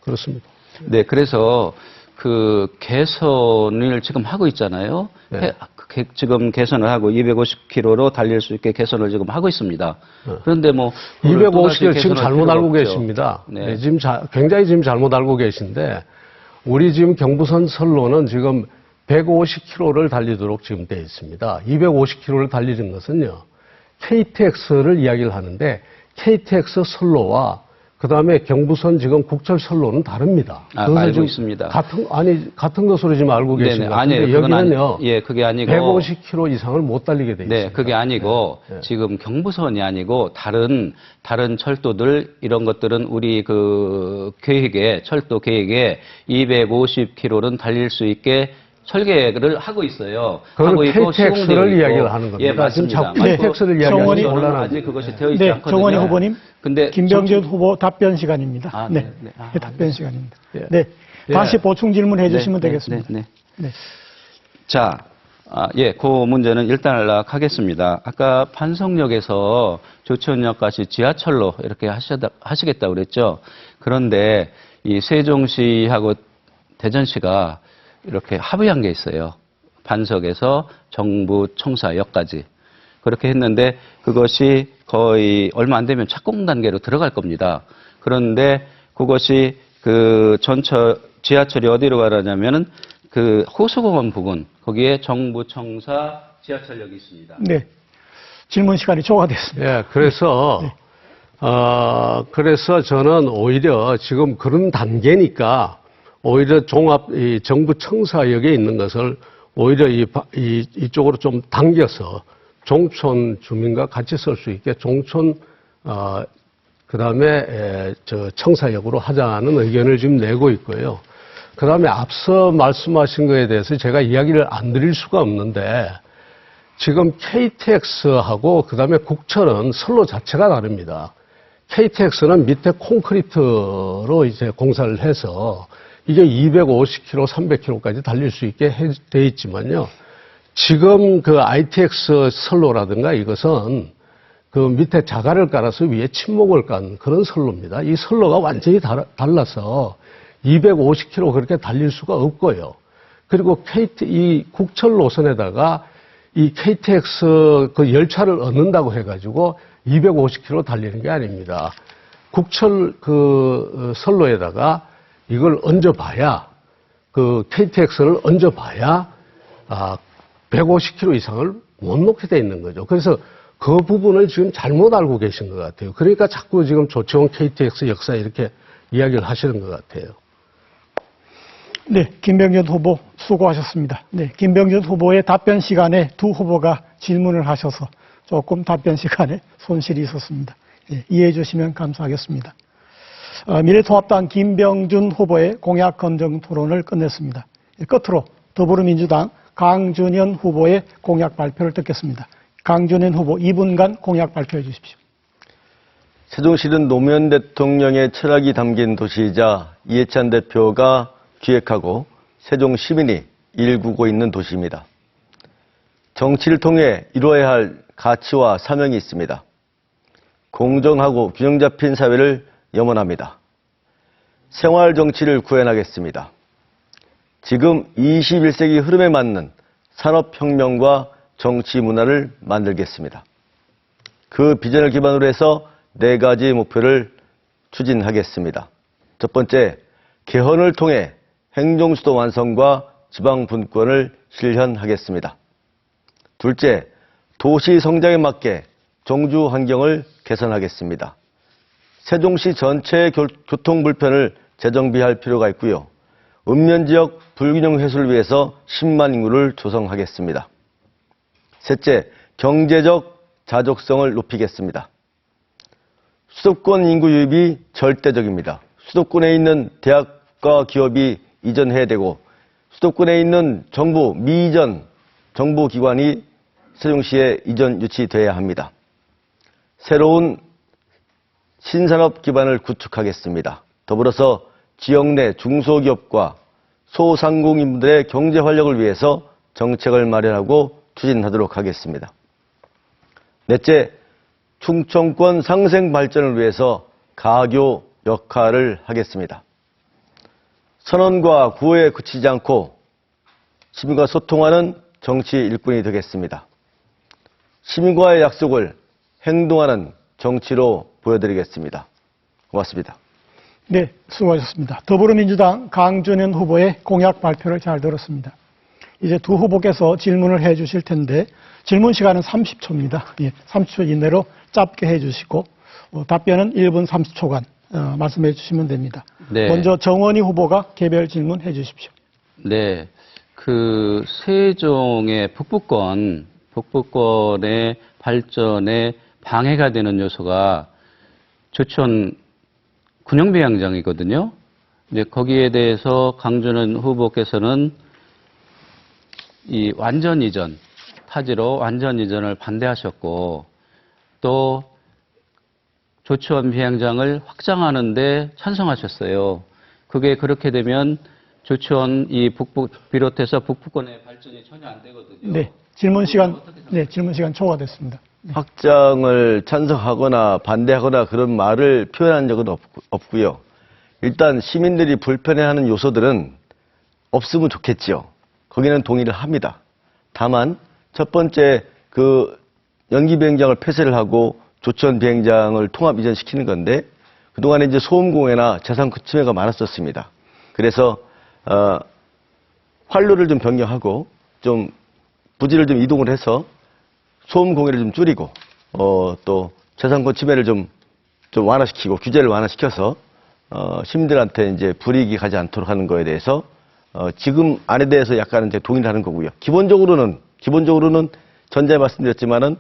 그렇습니다. 네, 그래서 그 개선을 지금 하고 있잖아요. 네. 지금 개선을 하고 250km로 달릴 수 있게 개선을 지금 하고 있습니다. 그런데 뭐 250km 지금 잘못 알고 계십니다. 네. 네, 지금 굉장히 지금 잘못 알고 계신데 우리 지금 경부선 선로는 지금 150km를 달리도록 지금 되어 있습니다. 250km를 달리는 것은요. KTX를 이야기를 하는데 KTX 선로와 그다음에 경부선 지금 국철 선로는 다릅니다. 알고 있습니다. 같은 것으로 지금 알고 계십니다. 아니에요. 여기는요. 예, 그게 아니고 150km 이상을 못 달리게 돼 있습니다. 네, 그게 아니고 네. 지금 경부선이 아니고 다른 철도들 이런 것들은 우리 그 계획에 철도 계획에 250km는 달릴 수 있게 설계를 하고 있어요. 그건 하고 있고 KTX를 시공되어 있고. 이야기를 하는 겁니다. 예, 맞습니다. 지금 자꾸 KTX를 이야기하는 정원이 아직 그것이 되어 있지 네, 않거든요. 정원희 후보님, 근데 김병준 후보 답변 시간입니다. 아, 네, 네, 네. 아, 네, 답변 시간입니다. 예. 네, 예. 다시 보충 질문해 주시면 네, 되겠습니다. 네, 네. 네. 자, 예, 그 문제는 일단 연락하겠습니다. 아까 판성역에서 조치원역까지 지하철로 이렇게 하시겠다고 그랬죠. 그런데 이 세종시하고 대전시가 이렇게 합의한 게 있어요. 반석에서 정부청사역까지. 그렇게 했는데 그것이 거의 얼마 안 되면 착공 단계로 들어갈 겁니다. 그런데 그것이 그 지하철이 어디로 가라냐면은 그 호수공원 부근, 거기에 정부청사 지하철역이 있습니다. 네, 질문 시간이 초과됐습니다. 예, 그래서, 그래서 저는 오히려 지금 그런 단계니까 오히려 이 정부 청사역에 있는 것을 오히려 이쪽으로 좀 당겨서 종촌 주민과 같이 쓸 수 있게 종촌, 그 다음에 청사역으로 하자는 의견을 지금 내고 있고요. 그 다음에 앞서 말씀하신 거에 대해서 제가 이야기를 안 드릴 수가 없는데 지금 KTX하고 그 다음에 국철은 선로 자체가 다릅니다. KTX는 밑에 콘크리트로 이제 공사를 해서 이게 250km, 300km까지 달릴 수 있게 돼 있지만요. 지금 그 ITX 선로라든가 이것은 그 밑에 자갈을 깔아서 위에 침목을 깐 그런 선로입니다. 이 선로가 완전히 달라서 250km 그렇게 달릴 수가 없고요. 그리고 이 국철 노선에다가 이 KTX 그 열차를 얻는다고 해가지고 250km 달리는 게 아닙니다. 국철 그 선로에다가 이걸 얹어봐야 그 KTX를 얹어봐야 150km 이상을 못 놓게 돼 있는 거죠. 그래서 그 부분을 지금 잘못 알고 계신 것 같아요. 그러니까 자꾸 지금 조치원 KTX 역사 이렇게 이야기를 하시는 것 같아요. 네, 김병준 후보 수고하셨습니다. 네, 김병준 후보의 답변 시간에 두 후보가 질문을 하셔서 조금 답변 시간에 손실이 있었습니다. 예, 이해해 주시면 감사하겠습니다. 미래통합당 김병준 후보의 공약 검증 토론을 끝냈습니다. 끝으로 더불어민주당 강준현 후보의 공약 발표를 듣겠습니다. 강준현 후보 2분간 공약 발표해 주십시오. 세종시는 노무현 대통령의 철학이 담긴 도시이자 이해찬 대표가 기획하고 세종 시민이 일구고 있는 도시입니다. 정치를 통해 이루어야 할 가치와 사명이 있습니다. 공정하고 균형 잡힌 사회를 염원합니다. 생활 정치를 구현하겠습니다. 지금 21세기 흐름에 맞는 산업혁명과 정치 문화를 만들겠습니다. 그 비전을 기반으로 해서 4가지 목표를 추진하겠습니다. 첫 번째, 개헌을 통해 행정수도 완성과 지방분권을 실현하겠습니다. 둘째, 도시 성장에 맞게 정주 환경을 개선하겠습니다. 세종시 전체의 교통 불편을 재정비할 필요가 있고요. 읍면지역 불균형 해소를 위해서 10만 인구를 조성하겠습니다. 셋째, 경제적 자족성을 높이겠습니다. 수도권 인구 유입이 절대적입니다. 수도권에 있는 대학과 기업이 이전해야 되고 수도권에 있는 정부, 미이전 정부기관이 세종시에 이전 유치돼야 합니다. 새로운 신산업 기반을 구축하겠습니다. 더불어서 지역 내 중소기업과 소상공인들의 경제 활력을 위해서 정책을 마련하고 추진하도록 하겠습니다. 넷째, 충청권 상생 발전을 위해서 가교 역할을 하겠습니다. 선언과 구호에 그치지 않고 시민과 소통하는 정치 일꾼이 되겠습니다. 시민과의 약속을 행동하는 정치로 보여드리겠습니다. 고맙습니다. 네, 수고하셨습니다. 더불어민주당 강준현 후보의 공약 발표를 잘 들었습니다. 이제 두 후보께서 질문을 해 주실 텐데 질문 시간은 30초입니다. 예, 30초 이내로 짧게 해 주시고 답변은 1분 30초간 말씀해 주시면 됩니다. 네. 먼저 정원희 후보가 개별 질문해 주십시오. 네. 그 세종의 북부권의 발전에 방해가 되는 요소가 조천 군영비양장이거든요. 이제 거기에 대해서 강준현 후보께서는 이 완전 이전, 타지로 완전 이전을 반대하셨고 또 조치원 비양장을 확장하는데 찬성하셨어요. 그게 그렇게 되면 조치원 이 북부 비롯해서 북부권의 발전이 전혀 안 되거든요. 네, 질문 시간 초과됐습니다. 확장을 찬성하거나 반대하거나 그런 말을 표현한 적은 없고요. 일단 시민들이 불편해하는 요소들은 없으면 좋겠지요. 거기는 동의를 합니다. 다만 첫 번째 그 연기 비행장을 폐쇄를 하고 조천 비행장을 통합 이전시키는 건데 그동안에 이제 소음공해나 재산 침해가 많았었습니다. 그래서 활로를 좀 변경하고 좀 부지를 좀 이동을 해서 소음 공해를 좀 줄이고 또 재산권 침해를 좀 완화시키고 규제를 완화시켜서 시민들한테 이제 불이익이 가지 않도록 하는 거에 대해서 지금 안에 대해서 약간은 이제 동의를 하는 거고요. 기본적으로는 전에 말씀드렸지만은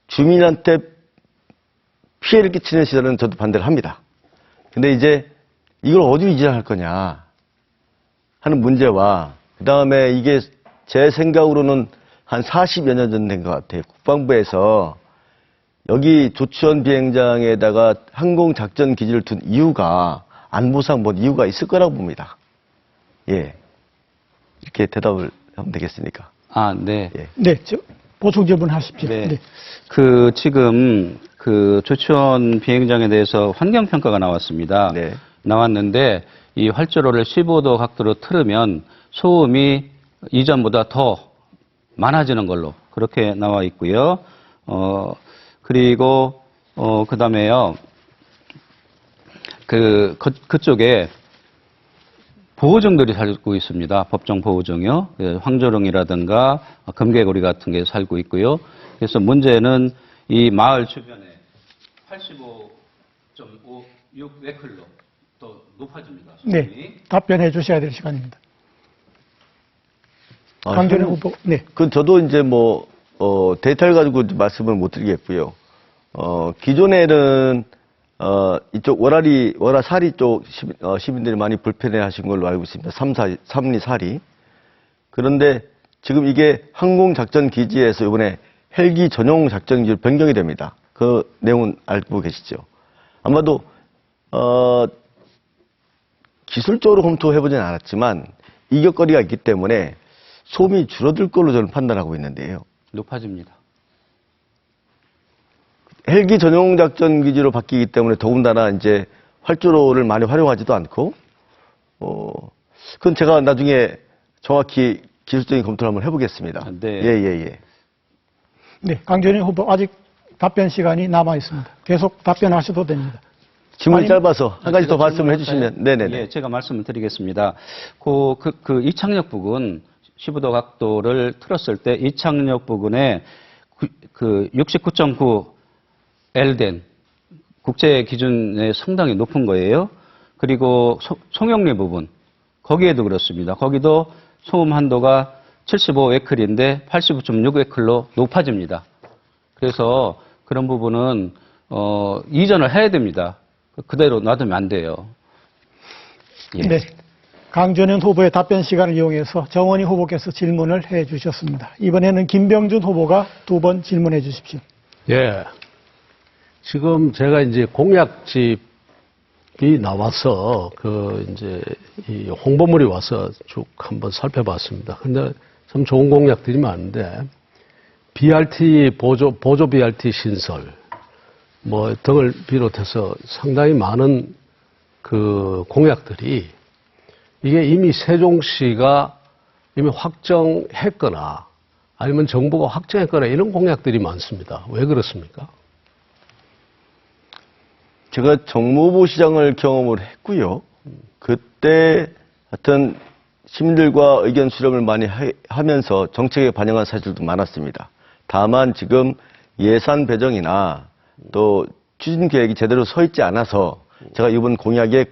주민한테 피해를 끼치는 시설은 저도 반대를 합니다. 근데 이제 이걸 어디로 이전할 거냐 하는 문제와 그 다음에 이게 제 생각으로는 한 40여 년 전 된 것 같아요. 국방부에서 여기 조치원 비행장에다가 항공작전 기지를 둔 이유가 안보상 뭐 이유가 있을 거라고 봅니다. 예. 이렇게 대답을 하면 되겠습니까? 아, 네. 예. 네, 보충 질문 하십시오. 네. 그 지금 그 조치원 비행장에 대해서 환경 평가가 나왔습니다. 네. 나왔는데 이 활주로를 15도 각도로 틀으면 소음이 이전보다 더 많아지는 걸로 그렇게 나와 있고요. 그리고 그다음에요. 그쪽에 보호종들이 살고 있습니다. 법정 보호종이요. 황조롱이라든가 금개구리 같은 게 살고 있고요. 그래서 문제는 이 마을 주변에 85.6 웨클로 또 높아집니다. 네, 답변해 주셔야 될 시간입니다. 강준현 후보, 네. 저도 이제 데이터를 가지고 말씀을 못 드리겠고요. 기존에는, 이쪽 월화사리 쪽 시민들이 많이 불편해 하신 걸로 알고 있습니다. 삼리 사리. 그런데 지금 이게 항공작전 기지에서 이번에 헬기 전용 작전 기지로 변경이 됩니다. 그 내용은 알고 계시죠? 아마도, 기술적으로 검토해보진 않았지만 이격거리가 있기 때문에 소음이 줄어들 걸로 저는 판단하고 있는데요. 높아집니다. 헬기 전용 작전 기지로 바뀌기 때문에 더군다나 이제 활주로를 많이 활용하지도 않고, 그건 제가 나중에 정확히 기술적인 검토를 한번 해보겠습니다. 네. 예. 네, 강준현 후보 아직 답변 시간이 남아 있습니다. 계속 답변하셔도 됩니다. 질문이 아니, 짧아서 한 가지 더 말씀을 해주시면, 네네네. 예, 제가 말씀을 드리겠습니다. 그 이창역 부근 15도 각도를 틀었을 때 이창역 부근에 69.9 L된 국제 기준에 상당히 높은 거예요. 그리고 송영리 부분 거기에도 그렇습니다. 거기도 소음 한도가 75 웨클인데 89.6 웨클로 높아집니다. 그래서 그런 부분은 이전을 해야 됩니다. 그대로 놔두면 안 돼요. 예. 네. 강준현 후보의 답변 시간을 이용해서 정원희 후보께서 질문을 해 주셨습니다. 이번에는 김병준 후보가 두 번 질문해 주십시오. 예. 지금 제가 이제 공약집 나와서 이제 이 홍보물이 와서 쭉 한번 살펴봤습니다. 근데 참 좋은 공약들이 많은데 BRT 보조 BRT 신설 뭐 등을 비롯해서 상당히 많은 그 공약들이 이게 이미 세종시가 이미 확정했거나 아니면 정부가 확정했거나 이런 공약들이 많습니다. 왜 그렇습니까? 제가 정무부 시장을 경험을 했고요. 그때 하여튼 시민들과 의견 수렴을 많이 하면서 정책에 반영한 사실도 많았습니다. 다만 지금 예산 배정이나 또 추진 계획이 제대로 서 있지 않아서 제가 이번 공약에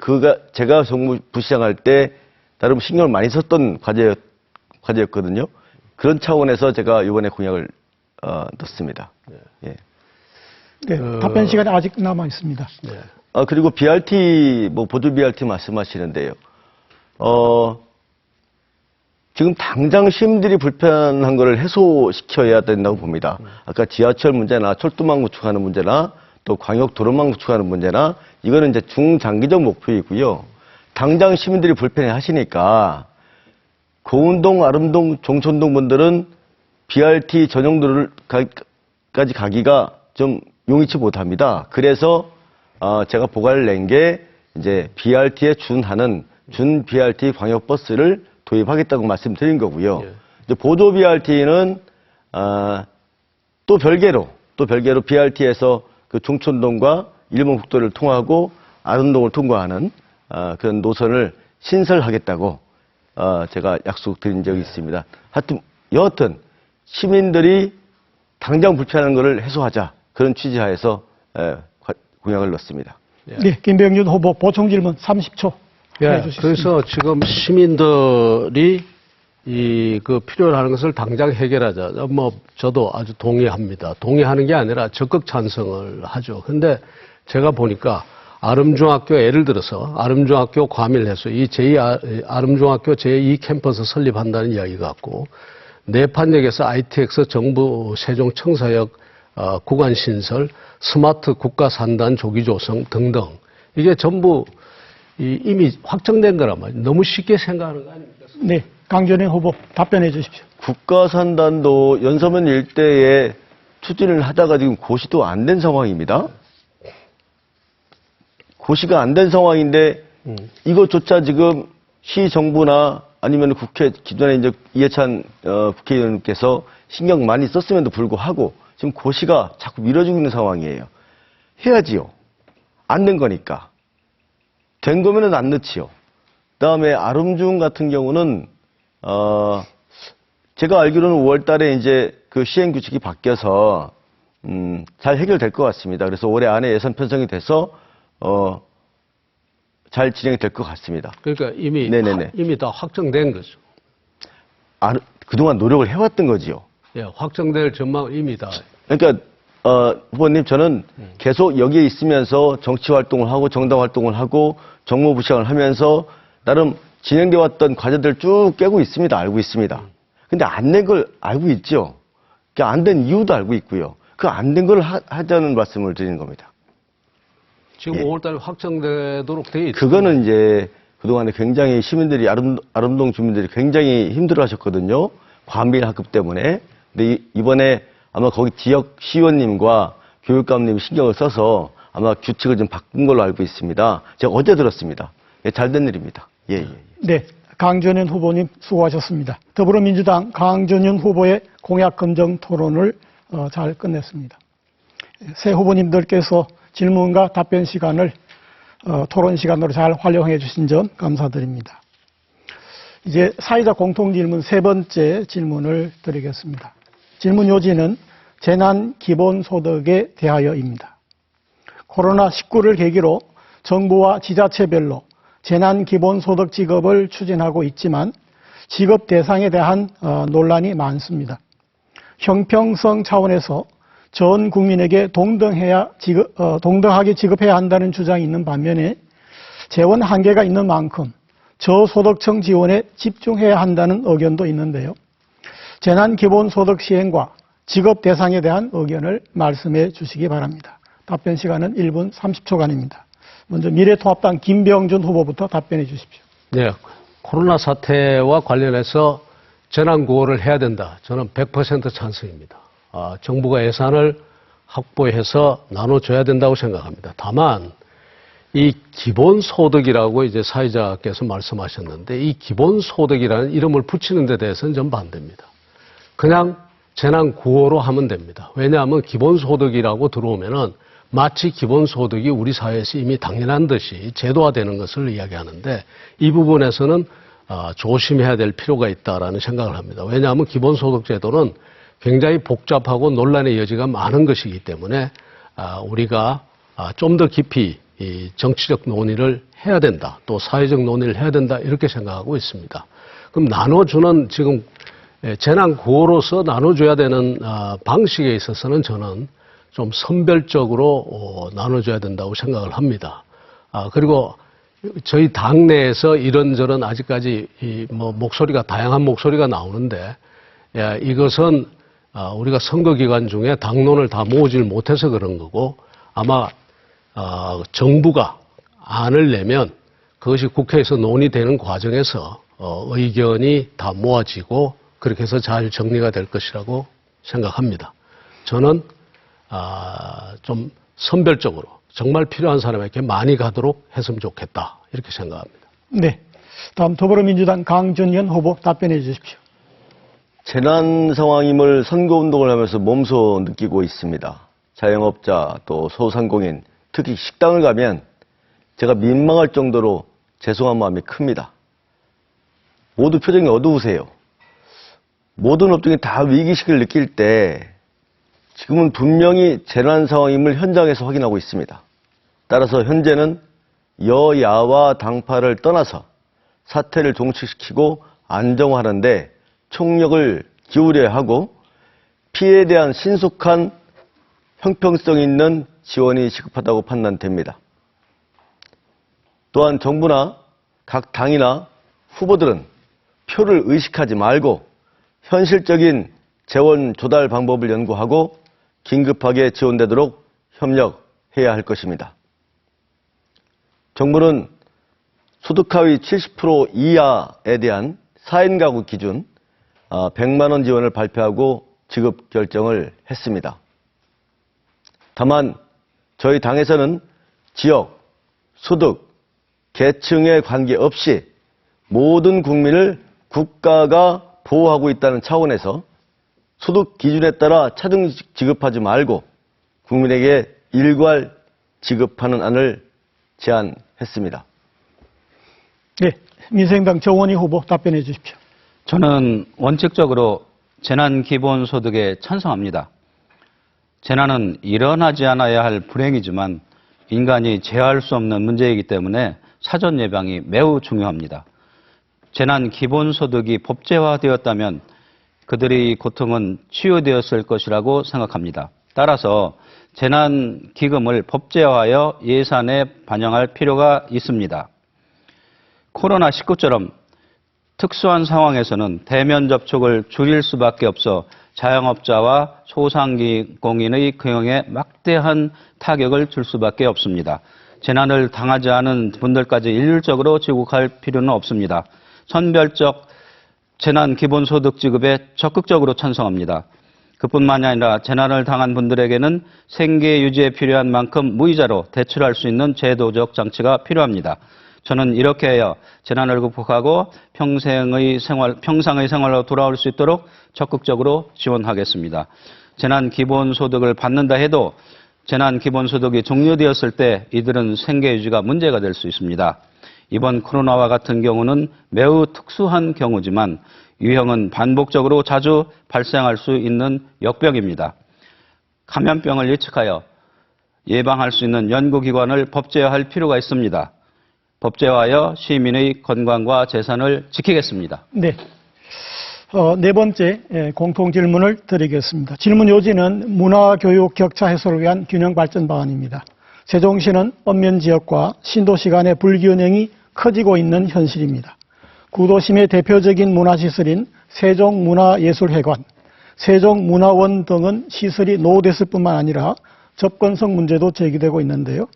제가 정무부 시장할 때 나름 신경을 많이 썼던 과제였거든요. 그런 차원에서 제가 이번에 공약을 넣습니다. 예. 네, 답변 시간이 아직 남아 있습니다. 네. 그리고 BRT, 보조 BRT 말씀하시는데요. 지금 당장 시민들이 불편한 것을 해소시켜야 된다고 봅니다. 아까 지하철 문제나 철도망 구축하는 문제나 또 광역 도로망 구축하는 문제나 이거는 이제 중장기적 목표이고요. 당장 시민들이 불편해 하시니까 고운동, 아름동, 종촌동 분들은 BRT 전용도로까지 가기가 좀 용이치 못합니다. 그래서 제가 보관을 낸 게 이제 BRT에 준하는 준 BRT 광역버스를 도입하겠다고 말씀드린 거고요. 예. 이제 보조 BRT는 또 별개로 BRT에서 그 종촌동과 일본국도를 통하고 아름동을 통과하는 그런 노선을 신설하겠다고 제가 약속드린 적이 있습니다. 여하튼 시민들이 당장 불편한 것을 해소하자 그런 취지하에서 공약을 넣습니다. 네, 김병준 후보 보충 질문 30초 해주시겠습니다. 그래서 지금 시민들이 필요로 하는 것을 당장 해결하자. 저도 아주 동의합니다. 동의하는 게 아니라 적극 찬성을 하죠. 근데 제가 보니까 아름중학교 예를 들어서 아름중학교 과밀해서 이 아름중학교 제2 캠퍼스 설립한다는 이야기가 같고 내판역에서 ITX 정부 세종청사역 구간 신설, 스마트 국가산단 조기 조성 등등 이게 전부 이미 확정된 거란 말이에요. 너무 쉽게 생각하는 거 아닙니까? 네, 강준현 후보 답변해 주십시오. 국가산단도 연서면 일대에 추진을 하다가 지금 고시도 안 된 상황입니다. 고시가 안 된 상황인데 이것조차 지금 시정부나 아니면 기존에 이제 이해찬 국회의원님께서 신경 많이 썼음에도 불구하고 지금 고시가 자꾸 미뤄지고 있는 상황이에요. 해야지요. 안 된 거니까. 된 거면은 안 넣지요. 그다음에 아름중 같은 경우는 제가 알기로는 5월 달에 이제 그 시행 규칙이 바뀌어서 잘 해결될 것 같습니다. 그래서 올해 안에 예산 편성이 돼서 잘 진행이 될 것 같습니다. 그러니까 이미 다 확정된 거죠. 그동안 노력을 해왔던 거지요. 예, 확정될 전망은 이미 다. 그러니까 후보님 저는 계속 여기에 있으면서 정치 활동을 하고 정당 활동을 하고 정무부 시장을 하면서 나름 진행돼 왔던 과제들 쭉 깨고 있습니다. 알고 있습니다. 근데 안 된 걸 알고 있죠. 안 된 이유도 알고 있고요. 그 안 된 걸 하자는 말씀을 드리는 겁니다. 지금 5월달에 확정되도록 돼 있죠. 그거는 이제 그동안에 굉장히 시민들이 아름동 주민들이 굉장히 힘들어하셨거든요. 과밀 학급 때문에. 근데 이번에 아마 거기 지역 시의원님과 교육감님이 신경을 써서 아마 규칙을 좀 바꾼 걸로 알고 있습니다. 제가 어제 들었습니다. 예, 잘된 일입니다. 예. 네, 강준현 후보님 수고하셨습니다. 더불어민주당 강준현 후보의 공약 검증 토론을 잘 끝냈습니다. 새 후보님들께서 질문과 답변 시간을 토론 시간으로 잘 활용해 주신 점 감사드립니다. 이제 사회자 공통질문 세 번째 질문을 드리겠습니다. 질문 요지는 재난기본소득에 대하여입니다. 코로나19를 계기로 정부와 지자체별로 재난기본소득 지급을 추진하고 있지만 지급 대상에 대한 논란이 많습니다. 형평성 차원에서 전 국민에게 동등하게 지급해야 한다는 주장이 있는 반면에 재원 한계가 있는 만큼 저소득층 지원에 집중해야 한다는 의견도 있는데요. 재난기본소득 시행과 지급 대상에 대한 의견을 말씀해 주시기 바랍니다. 답변 시간은 1분 30초간입니다. 먼저 미래통합당 김병준 후보부터 답변해 주십시오. 네, 코로나 사태와 관련해서 재난구호를 해야 된다. 저는 100% 찬성입니다. 정부가 예산을 확보해서 나눠줘야 된다고 생각합니다. 다만 이 기본소득이라고 이제 사회자께서 말씀하셨는데 이 기본소득이라는 이름을 붙이는 데 대해서는 좀 반대입니다. 그냥 재난구호로 하면 됩니다. 왜냐하면 기본소득이라고 들어오면은 마치 기본소득이 우리 사회에서 이미 당연한 듯이 제도화되는 것을 이야기하는데 이 부분에서는 조심해야 될 필요가 있다라는 생각을 합니다. 왜냐하면 기본소득 제도는 굉장히 복잡하고 논란의 여지가 많은 것이기 때문에 우리가 좀 더 깊이 이 정치적 논의를 해야 된다. 또 사회적 논의를 해야 된다. 이렇게 생각하고 있습니다. 그럼 나눠주는 지금 재난구호로서 나눠줘야 되는 방식에 있어서는 저는 좀 선별적으로 나눠줘야 된다고 생각을 합니다. 그리고 저희 당내에서 이런저런 아직까지 목소리가 다양한 목소리가 나오는데 이것은 우리가 선거 기간 중에 당론을 다 모으질 못해서 그런 거고 아마 정부가 안을 내면 그것이 국회에서 논의되는 과정에서 의견이 다 모아지고 그렇게 해서 잘 정리가 될 것이라고 생각합니다. 저는 좀 선별적으로 정말 필요한 사람에게 많이 가도록 했으면 좋겠다 이렇게 생각합니다. 네, 다음 더불어민주당 강준현 후보 답변해 주십시오. 재난 상황임을 선거운동을 하면서 몸소 느끼고 있습니다. 자영업자 또 소상공인 특히 식당을 가면 제가 민망할 정도로 죄송한 마음이 큽니다. 모두 표정이 어두우세요. 모든 업종이 다 위기식을 느낄 때 지금은 분명히 재난 상황임을 현장에서 확인하고 있습니다. 따라서 현재는 여야와 당파를 떠나서 사태를 종식시키고 안정화하는데 총력을 기울여야 하고 피해에 대한 신속한 형평성 있는 지원이 시급하다고 판단됩니다. 또한 정부나 각 당이나 후보들은 표를 의식하지 말고 현실적인 재원 조달 방법을 연구하고 긴급하게 지원되도록 협력해야 할 것입니다. 정부는 소득 하위 70% 이하에 대한 4인 가구 기준 100만 원 지원을 발표하고 지급 결정을 했습니다. 다만 저희 당에서는 지역, 소득, 계층에 관계없이 모든 국민을 국가가 보호하고 있다는 차원에서 소득 기준에 따라 차등 지급하지 말고 국민에게 일괄 지급하는 안을 제안했습니다. 네, 민생당 정원희 후보 답변해 주십시오. 저는 원칙적으로 재난 기본소득에 찬성합니다. 재난은 일어나지 않아야 할 불행이지만 인간이 제어할 수 없는 문제이기 때문에 사전 예방이 매우 중요합니다. 재난 기본소득이 법제화되었다면 그들의 고통은 치유되었을 것이라고 생각합니다. 따라서 재난기금을 법제화하여 예산에 반영할 필요가 있습니다. 코로나19처럼 특수한 상황에서는 대면 접촉을 줄일 수밖에 없어 자영업자와 소상공인의 경영에 막대한 타격을 줄 수밖에 없습니다. 재난을 당하지 않은 분들까지 일률적으로 지급할 필요는 없습니다. 선별적 재난 기본소득 지급에 적극적으로 찬성합니다. 그뿐만이 아니라 재난을 당한 분들에게는 생계 유지에 필요한 만큼 무이자로 대출할 수 있는 제도적 장치가 필요합니다. 저는 이렇게 해야 재난을 극복하고 평상의 생활로 돌아올 수 있도록 적극적으로 지원하겠습니다. 재난 기본소득을 받는다 해도 재난 기본소득이 종료되었을 때 이들은 생계 유지가 문제가 될 수 있습니다. 이번 코로나와 같은 경우는 매우 특수한 경우지만 유형은 반복적으로 자주 발생할 수 있는 역병입니다. 감염병을 예측하여 예방할 수 있는 연구기관을 법제화할 필요가 있습니다. 법제화하여 시민의 건강과 재산을 지키겠습니다. 네. 네 번째 공통 질문을 드리겠습니다. 질문 요지는 문화교육 격차 해소를 위한 균형 발전 방안입니다. 세종시는 읍면지역과 신도시 간의 불균형이 커지고 있는 현실입니다. 구도심의 대표적인 문화시설인 세종문화예술회관, 세종문화원 등은 시설이 노후됐을 뿐만 아니라 접근성 문제도 제기되고 있는데요.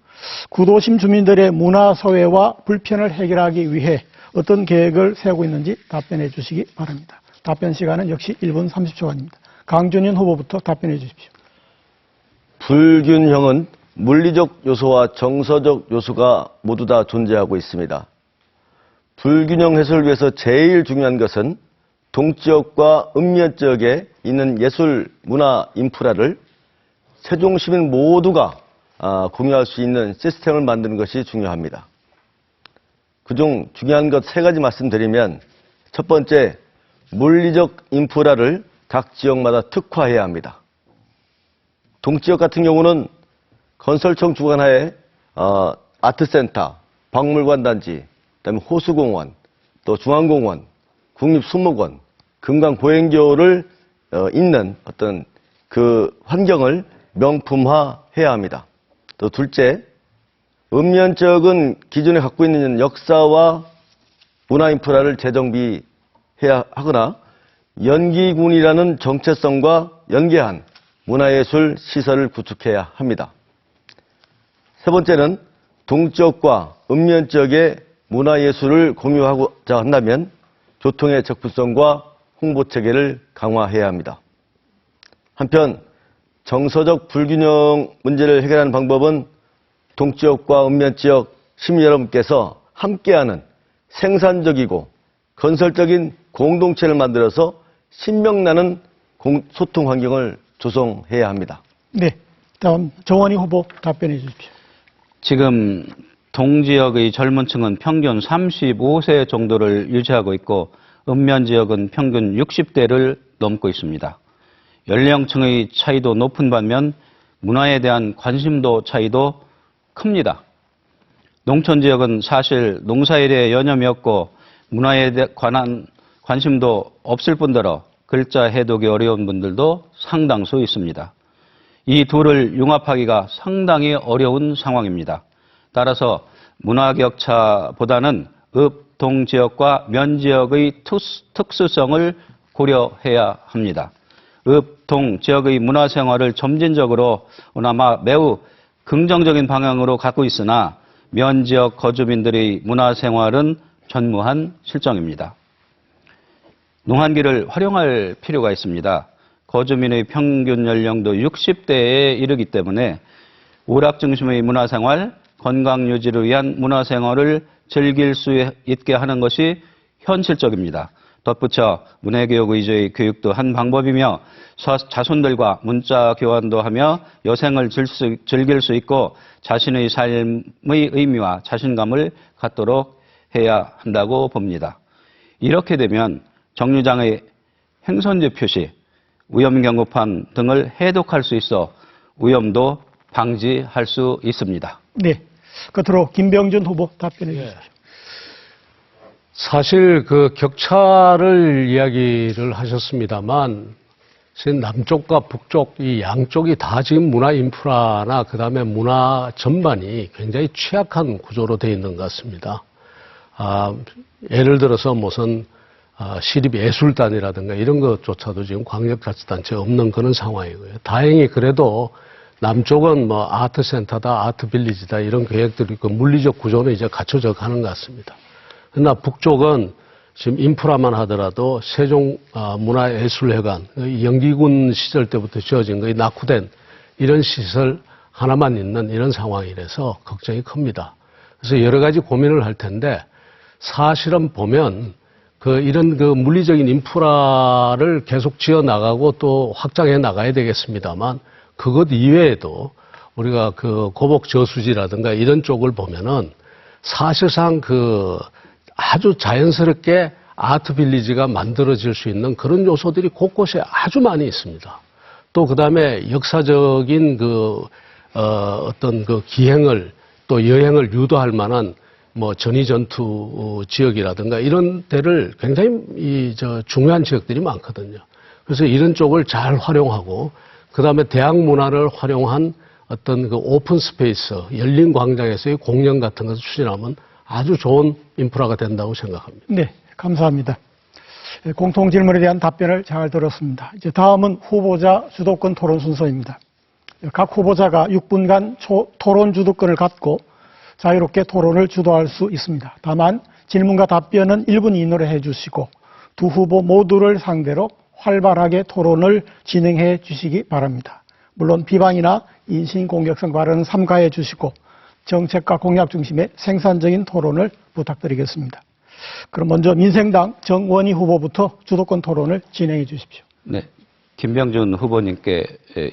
구도심 주민들의 문화 소외와 불편을 해결하기 위해 어떤 계획을 세우고 있는지 답변해 주시기 바랍니다. 답변 시간은 역시 1분 30초간입니다. 강준현 후보부터 답변해 주십시오. 불균형은 물리적 요소와 정서적 요소가 모두 다 존재하고 있습니다. 불균형 해소를 위해서 제일 중요한 것은 동지역과 읍면 지역에 있는 예술 문화 인프라를 세종시민 모두가 공유할 수 있는 시스템을 만드는 것이 중요합니다. 그중 중요한 것 3가지 말씀드리면, 첫 번째, 물리적 인프라를 각 지역마다 특화해야 합니다. 동지역 같은 경우는 건설청 주관하에 아트센터, 박물관단지, 그다음에 호수공원, 또 중앙공원, 국립수목원, 금강보행교를 잇는 어떤 그 환경을 명품화해야 합니다. 또 둘째, 읍면 지역은 기존에 갖고 있는 역사와 문화 인프라를 재정비해야 하거나 연기군이라는 정체성과 연계한 문화예술 시설을 구축해야 합니다. 세 번째는 동지역과 읍면 지역의 문화예술을 공유하고자 한다면 교통의 접근성과 홍보체계를 강화해야 합니다. 한편 정서적 불균형 문제를 해결하는 방법은 동지역과 읍면 지역 시민 여러분께서 함께하는 생산적이고 건설적인 공동체를 만들어서 신명나는 소통 환경을 조성해야 합니다. 네, 다음 정원희 후보 답변해 주십시오. 지금 동지역의 젊은 층은 평균 35세 정도를 유지하고 있고 읍면 지역은 평균 60대를 넘고 있습니다. 연령층의 차이도 높은 반면 문화에 대한 관심도 차이도 큽니다. 농촌 지역은 사실 농사일에 여념이 없고 문화에 관한 관심도 없을 뿐더러 글자 해독이 어려운 분들도 상당수 있습니다. 이 둘을 융합하기가 상당히 어려운 상황입니다. 따라서 문화격차보다는 읍, 동 지역과 면 지역의 특수성을 고려해야 합니다. 읍, 동 지역의 문화생활을 점진적으로 그나마 매우 긍정적인 방향으로 갖고 있으나 면 지역 거주민들의 문화생활은 전무한 실정입니다. 농한기를 활용할 필요가 있습니다. 거주민의 평균 연령도 60대에 이르기 때문에 오락 중심의 문화생활, 건강 유지를 위한 문화생활을 즐길 수 있게 하는 것이 현실적입니다. 덧붙여 문해교육 위주의 교육도 한 방법이며 자손들과 문자 교환도 하며 여생을 즐길 수 있고 자신의 삶의 의미와 자신감을 갖도록 해야 한다고 봅니다. 이렇게 되면 정류장의 행선지 표시, 위험경고판 등을 해독할 수 있어 위험도 방지할 수 있습니다. 네, 끝으로 김병준 후보 답변해 주십시오. 사실 그 격차를 이야기를 하셨습니다만 지금 남쪽과 북쪽 이 양쪽이 다 지금 문화 인프라나 그다음에 문화 전반이 굉장히 취약한 구조로 되어 있는 것 같습니다. 예를 들어서 무슨 시립예술단이라든가 이런 것조차도 지금 광역자치단체에 없는 그런 상황이고요. 다행히 그래도 남쪽은 뭐 아트센터다, 아트빌리지다 이런 계획들이 있고 물리적 구조는 이제 갖춰져 가는 것 같습니다. 그러나 북쪽은 지금 인프라만 하더라도 세종 문화예술회관, 연기군 시절 때부터 지어진 거의 낙후된 이런 시설 하나만 있는 이런 상황이라서 걱정이 큽니다. 그래서 여러 가지 고민을 할 텐데 사실은 보면 이런 물리적인 인프라를 계속 지어 나가고 또 확장해 나가야 되겠습니다만 그것 이외에도 우리가 고복 저수지라든가 이런 쪽을 보면은 사실상 아주 자연스럽게 아트 빌리지가 만들어질 수 있는 그런 요소들이 곳곳에 아주 많이 있습니다. 또 그다음에 역사적인 어떤 기행을 또 여행을 유도할 만한 뭐 전이전투 지역이라든가 이런 데를 굉장히 중요한 지역들이 많거든요. 그래서 이런 쪽을 잘 활용하고 그다음에 대학 문화를 활용한 어떤 오픈 스페이스, 열린 광장에서의 공연 같은 것을 추진하면 아주 좋은 인프라가 된다고 생각합니다. 네, 감사합니다. 공통 질문에 대한 답변을 잘 들었습니다. 이제 다음은 후보자 주도권 토론 순서입니다. 각 후보자가 6분간 토론 주도권을 갖고 자유롭게 토론을 주도할 수 있습니다. 다만 질문과 답변은 1분 이내로 해주시고 두 후보 모두를 상대로 활발하게 토론을 진행해 주시기 바랍니다. 물론 비방이나 인신공격성 발언은 삼가해 주시고 정책과 공약 중심의 생산적인 토론을 부탁드리겠습니다. 그럼 먼저 민생당 정원희 후보부터 주도권 토론을 진행해 주십시오. 네, 김병준 후보님께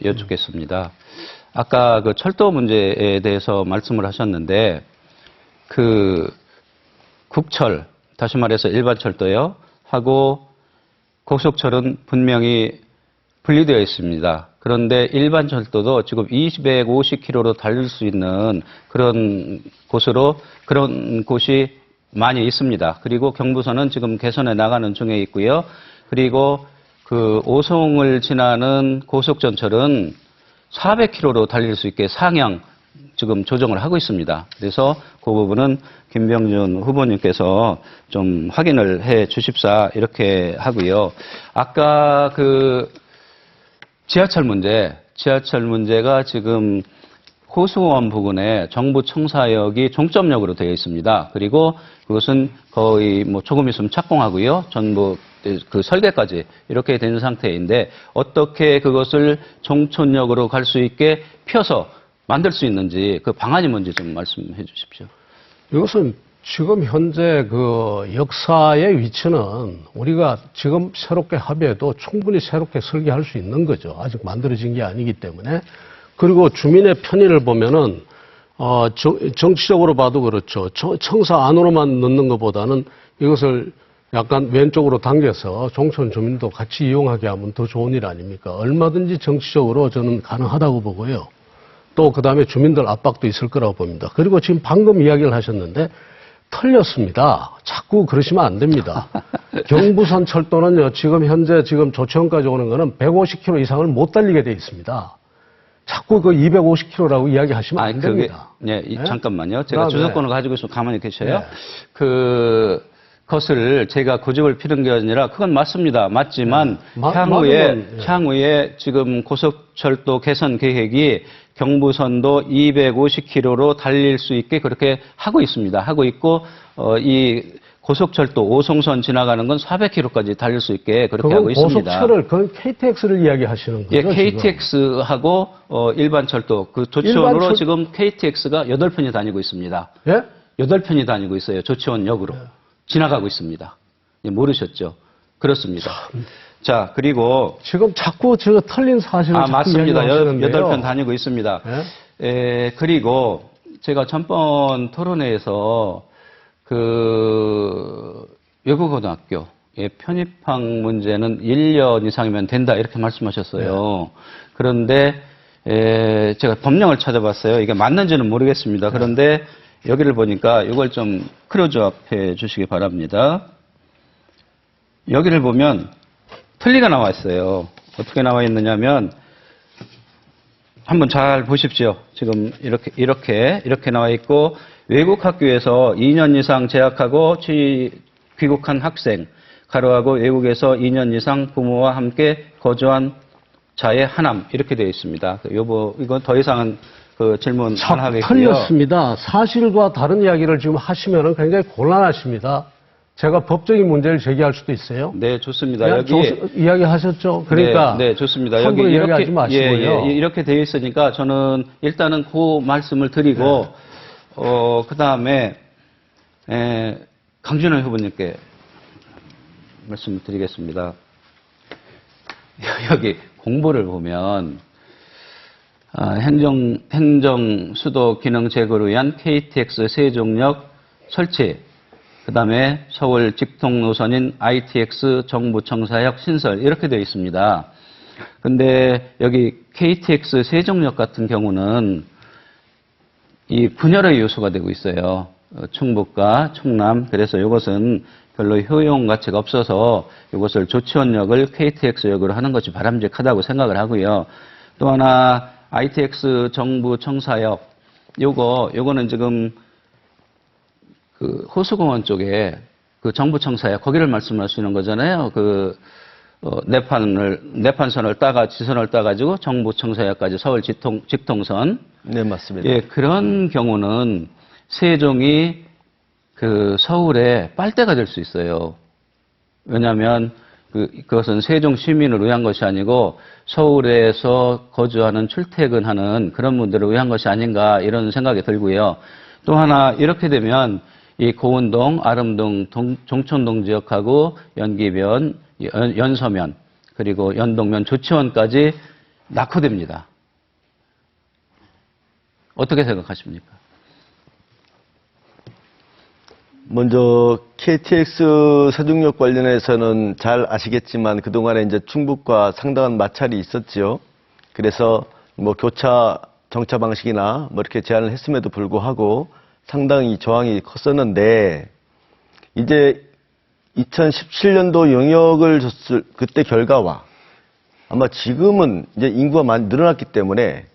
여쭙겠습니다. 아까 그 철도 문제에 대해서 말씀을 하셨는데 그 국철, 다시 말해서 일반 철도요, 하고 고속철은 분명히 분리되어 있습니다. 그런데 일반 철도도 지금 250km로 달릴 수 있는 그런 곳이 많이 있습니다. 그리고 경부선은 지금 개선해 나가는 중에 있고요. 그리고 그 오송을 지나는 고속전철은 400km로 달릴 수 있게 상향 지금 조정을 하고 있습니다. 그래서 그 부분은 김병준 후보님께서 좀 확인을 해 주십사 이렇게 하고요. 아까 그 지하철 문제가 지금 호수원 부근에 정부 청사역이 종점역으로 되어 있습니다. 그리고 그것은 거의 뭐 조금 있으면 착공하고요. 전부 그 설계까지 이렇게 된 상태인데 어떻게 그것을 종촌역으로 갈 수 있게 펴서 만들 수 있는지 그 방안이 뭔지 좀 말씀해 주십시오. 이것은 지금 현재 그 역사의 위치는 우리가 지금 새롭게 합의해도 충분히 새롭게 설계할 수 있는 거죠. 아직 만들어진 게 아니기 때문에. 그리고 주민의 편의를 보면은 정치적으로 봐도 그렇죠. 청사 안으로만 넣는 것보다는 이것을 약간 왼쪽으로 당겨서 종촌 주민도 같이 이용하게 하면 더 좋은 일 아닙니까? 얼마든지 정치적으로 저는 가능하다고 보고요. 또 그다음에 주민들 압박도 있을 거라고 봅니다. 그리고 지금 방금 이야기를 하셨는데 틀렸습니다. 자꾸 그러시면 안 됩니다. 경부선 철도는요, 지금 현재 조치원까지 오는 거는 150km 이상을 못 달리게 돼 있습니다. 자꾸 그 250km라고 이야기하시면 안 됩니다. 네, 네? 잠깐만요. 제가 주도권을 가지고 있으면 가만히 계셔요. 네. 그것을 제가 고집을 피는 게 아니라 그건 맞습니다. 맞지만 향후에 지금 고속철도 개선 계획이 경부선도 250km로 달릴 수 있게 그렇게 하고 있습니다. 하고 있고 이 고속철도 오송선 지나가는 건 400km까지 달릴 수 있게 그렇게 하고 있습니다. 그건 KTX를 이야기하시는 거죠? 예, KTX하고 일반 철도 그 조치원으로 지금 KTX가 8편이 다니고 있습니다. 예? 8편이 다니고 있어요. 조치원역으로. 지나가고 있습니다. 모르셨죠? 그렇습니다. 자, 그리고 지금 자꾸 틀린 사실을 자꾸 맞습니다. 이야기하시는데요. 8편 다니고 있습니다. 예? 그리고 제가 전번 토론회에서 그 외국고등학교 편입학 문제는 1년 이상이면 된다 이렇게 말씀하셨어요. 그런데 제가 법령을 찾아봤어요. 이게 맞는지는 모르겠습니다. 그런데 여기를 보니까 이걸 좀 크로즈업해 주시기 바랍니다. 여기를 보면 틀리가 나와 있어요. 어떻게 나와 있느냐면 한번 잘 보십시오. 지금 이렇게 나와 있고 외국 학교에서 2년 이상 재학하고 귀국한 학생, 가로하고 외국에서 2년 이상 부모와 함께 거주한 자의 하남 이렇게 되어 있습니다. 이건 더 이상은 그 질문 안 하겠고요. 틀렸습니다. 사실과 다른 이야기를 지금 하시면은 굉장히 gon란하십니다. 제가 법적인 문제를 제기할 수도 있어요. 네, 좋습니다. 여기 이야기하셨죠. 그러니까 네, 좋습니다. 여기 이야기하지 마시고요. 이렇게 되어 있으니까 저는 일단은 그 말씀을 드리고 그다음에 강준호 후보님께 말씀을 드리겠습니다. 여기 공보를 보면 행정 수도 기능 제고를 위한 KTX 세종역 설치, 그다음에 서울 직통 노선인 ITX 정부청사역 신설 이렇게 되어 있습니다. 근데 여기 KTX 세종역 같은 경우는 이 분열의 요소가 되고 있어요. 충북과 충남. 그래서 이것은 별로 효용 가치가 없어서 이것을 조치원역을 KTX역으로 하는 것이 바람직하다고 생각을 하고요. 또 하나 ITX 정부청사역 요거는 지금 그 호수공원 쪽에 그 정부청사역 거기를 말씀하시는 거잖아요. 내판선을 지선을 따가지고 정부청사역까지 서울 직통선. 네, 맞습니다. 예, 그런 경우는 세종이 그 서울의 빨대가 될 수 있어요. 왜냐하면 그것은 세종 시민을 위한 것이 아니고 서울에서 거주하는 출퇴근하는 그런 분들을 위한 것이 아닌가 이런 생각이 들고요. 또 하나 이렇게 되면 이 고운동, 아름동, 종촌동 지역하고 연기면, 연서면 그리고 연동면, 조치원까지 낙후됩니다. 어떻게 생각하십니까? 먼저 KTX 세종역 관련해서는 잘 아시겠지만 그동안에 이제 충북과 상당한 마찰이 있었죠. 그래서 뭐 교차 정차 방식이나 뭐 이렇게 제안을 했음에도 불구하고 상당히 저항이 컸었는데 이제 2017년도 영역을 줬을 그때 결과와 아마 지금은 이제 인구가 많이 늘어났기 때문에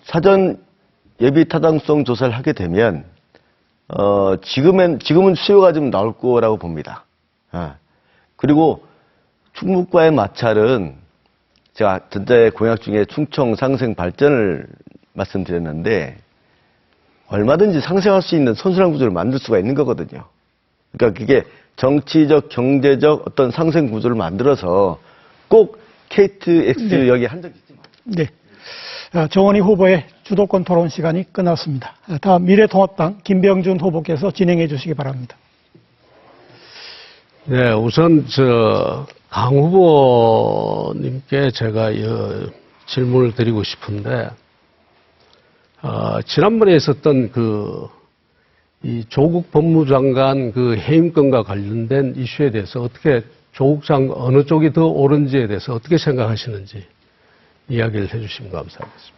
사전 예비 타당성 조사를 하게 되면 지금은 수요가 좀 나올 거라고 봅니다. 그리고 충북과의 마찰은 제가 전자의 공약 중에 충청 상생 발전을 말씀드렸는데 얼마든지 상생할 수 있는 선순환 구조를 만들 수가 있는 거거든요. 그러니까 그게 정치적, 경제적 어떤 상생 구조를 만들어서 꼭 KTX 역에 한정이 있지만. 네. 정원희 후보의 주도권 토론 시간이 끝났습니다. 다음 미래통합당 김병준 후보께서 진행해 주시기 바랍니다. 네, 우선 강 후보님께 제가 질문을 드리고 싶은데 지난번에 있었던 이 조국 법무장관 해임권과 관련된 이슈에 대해서 어떻게 조국 장관 어느 쪽이 더 옳은지에 대해서 어떻게 생각하시는지 이야기를 해주시면 감사하겠습니다.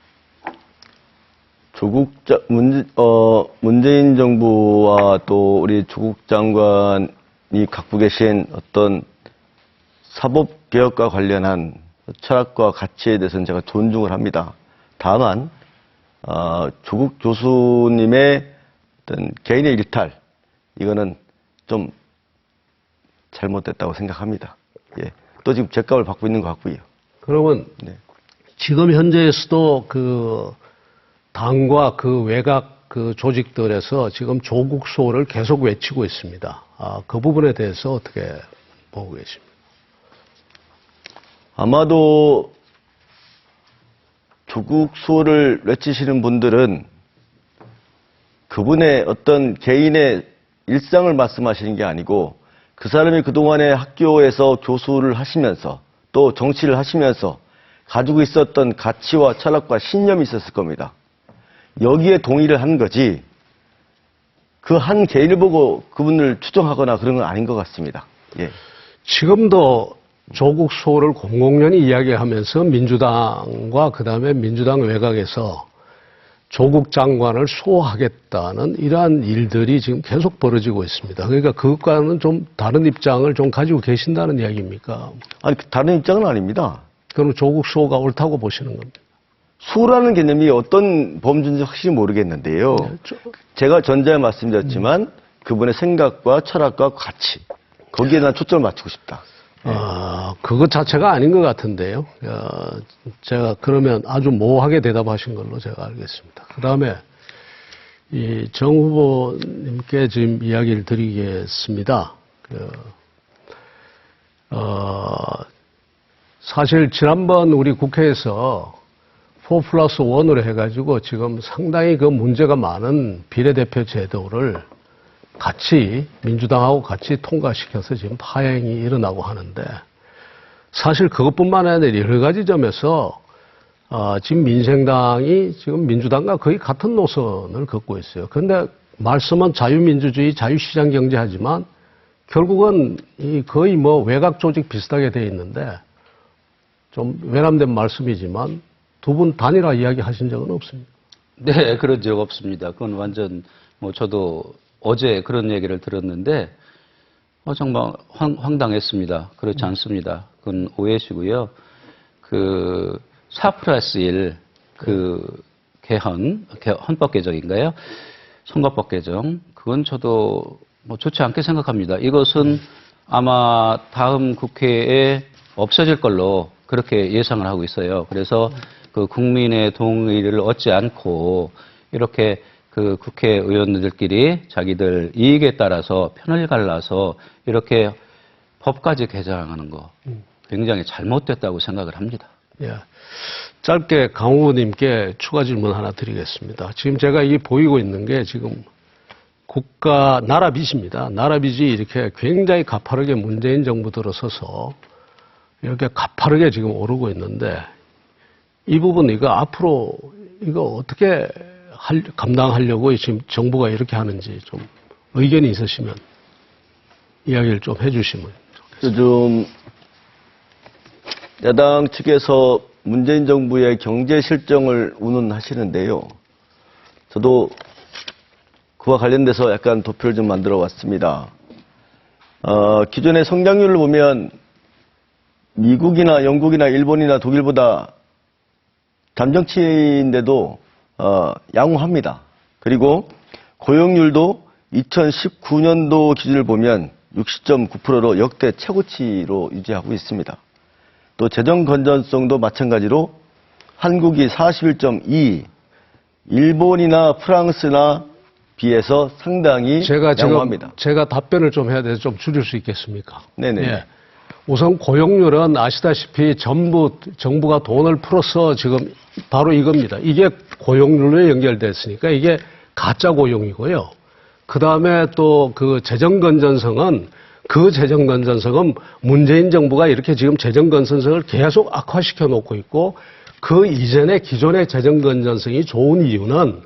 문재인 정부와 또 우리 조국 장관이 갖고 계신 어떤 사법개혁과 관련한 철학과 가치에 대해서는 제가 존중을 합니다. 다만 조국 교수님의 어떤 개인의 일탈 이거는 좀 잘못됐다고 생각합니다. 예. 또 지금 죄값을 받고 있는 것 같고요. 그러면 네. 지금 현재에서도 당과 외곽 조직들에서 지금 조국 수호를 계속 외치고 있습니다. 그 부분에 대해서 어떻게 보고 계십니까? 아마도 조국 수호를 외치시는 분들은 그분의 어떤 개인의 일상을 말씀하시는 게 아니고 그 사람이 그동안에 학교에서 교수를 하시면서 또 정치를 하시면서 가지고 있었던 가치와 철학과 신념이 있었을 겁니다. 여기에 동의를 한 거지 그 한 개인을 보고 그분을 추정하거나 그런 건 아닌 것 같습니다. 예. 지금도 조국 수호를 공공연히 이야기하면서 민주당과 그다음에 민주당 외곽에서 조국 장관을 수호하겠다는 이러한 일들이 지금 계속 벌어지고 있습니다. 그러니까 그것과는 좀 다른 입장을 좀 가지고 계신다는 이야기입니까? 아니, 다른 입장은 아닙니다. 그럼 조국 수호가 옳다고 보시는 겁니다. 수라는 개념이 어떤 범주인지 확실히 모르겠는데요. 제가 전자에 말씀드렸지만 그분의 생각과 철학과 가치 거기에 난 초점을 맞추고 싶다. 그것 자체가 아닌 것 같은데요. 제가 그러면 아주 모호하게 대답하신 걸로 제가 알겠습니다. 그 다음에 이 정 후보님께 지금 이야기를 드리겠습니다. 사실 지난번 우리 국회에서 4+1으로 해가지고 지금 상당히 문제가 많은 비례대표 제도를 같이 민주당하고 같이 통과시켜서 지금 파행이 일어나고 하는데 사실 그것뿐만 아니라 여러 가지 점에서 지금 민생당이 지금 민주당과 거의 같은 노선을 걷고 있어요. 그런데 말씀은 자유민주주의, 자유시장경제 하지만 결국은 거의 외곽 조직 비슷하게 돼 있는데 좀 외람된 말씀이지만 두 분 단일화 이야기 하신 적은 없습니다. 네, 그런 적 없습니다. 그건 완전 저도 어제 그런 얘기를 들었는데 정말 황당했습니다. 그렇지 않습니다. 그건 오해시고요. 4+1 헌법 개정인가요? 선거법 개정 그건 저도 좋지 않게 생각합니다. 이것은 아마 다음 국회에 없어질 걸로 그렇게 예상을 하고 있어요. 그래서 그 국민의 동의를 얻지 않고 이렇게 그 국회의원들끼리 자기들 이익에 따라서 편을 갈라서 이렇게 법까지 개정하는 거 굉장히 잘못됐다고 생각을 합니다. 예. 짧게 강 후보님께 추가 질문 하나 드리겠습니다. 지금 제가 이 보이고 있는 게 지금 나라 빚입니다. 나라 빚이 이렇게 굉장히 가파르게 문재인 정부 들어서서 이렇게 가파르게 지금 오르고 있는데 이 부분 이거 앞으로 이거 어떻게 감당하려고 지금 정부가 이렇게 하는지 좀 의견이 있으시면 이야기를 좀 해주시면 좋겠습니다. 요즘 야당 측에서 문재인 정부의 경제 실정을 운운하시는데요. 저도 그와 관련돼서 약간 도표를 좀 만들어 왔습니다. 기존의 성장률을 보면 미국이나 영국이나 일본이나 독일보다 잠정치인데도 양호합니다. 그리고 고용률도 2019년도 기준을 보면 60.9%로 역대 최고치로 유지하고 있습니다. 또 재정 건전성도 마찬가지로 한국이 41.2, 일본이나 프랑스나 비해서 상당히 양호합니다. 제가 답변을 좀 해야 돼서 좀 줄일 수 있겠습니까? 네네. 예. 우선 고용률은 아시다시피 정부가 돈을 풀어서 지금 바로 이겁니다. 이게 고용률로 연결됐으니까 이게 가짜 고용이고요. 그 다음에 또 그 재정 건전성은 문재인 정부가 이렇게 지금 재정 건전성을 계속 악화시켜 놓고 있고 그 이전에 기존의 재정 건전성이 좋은 이유는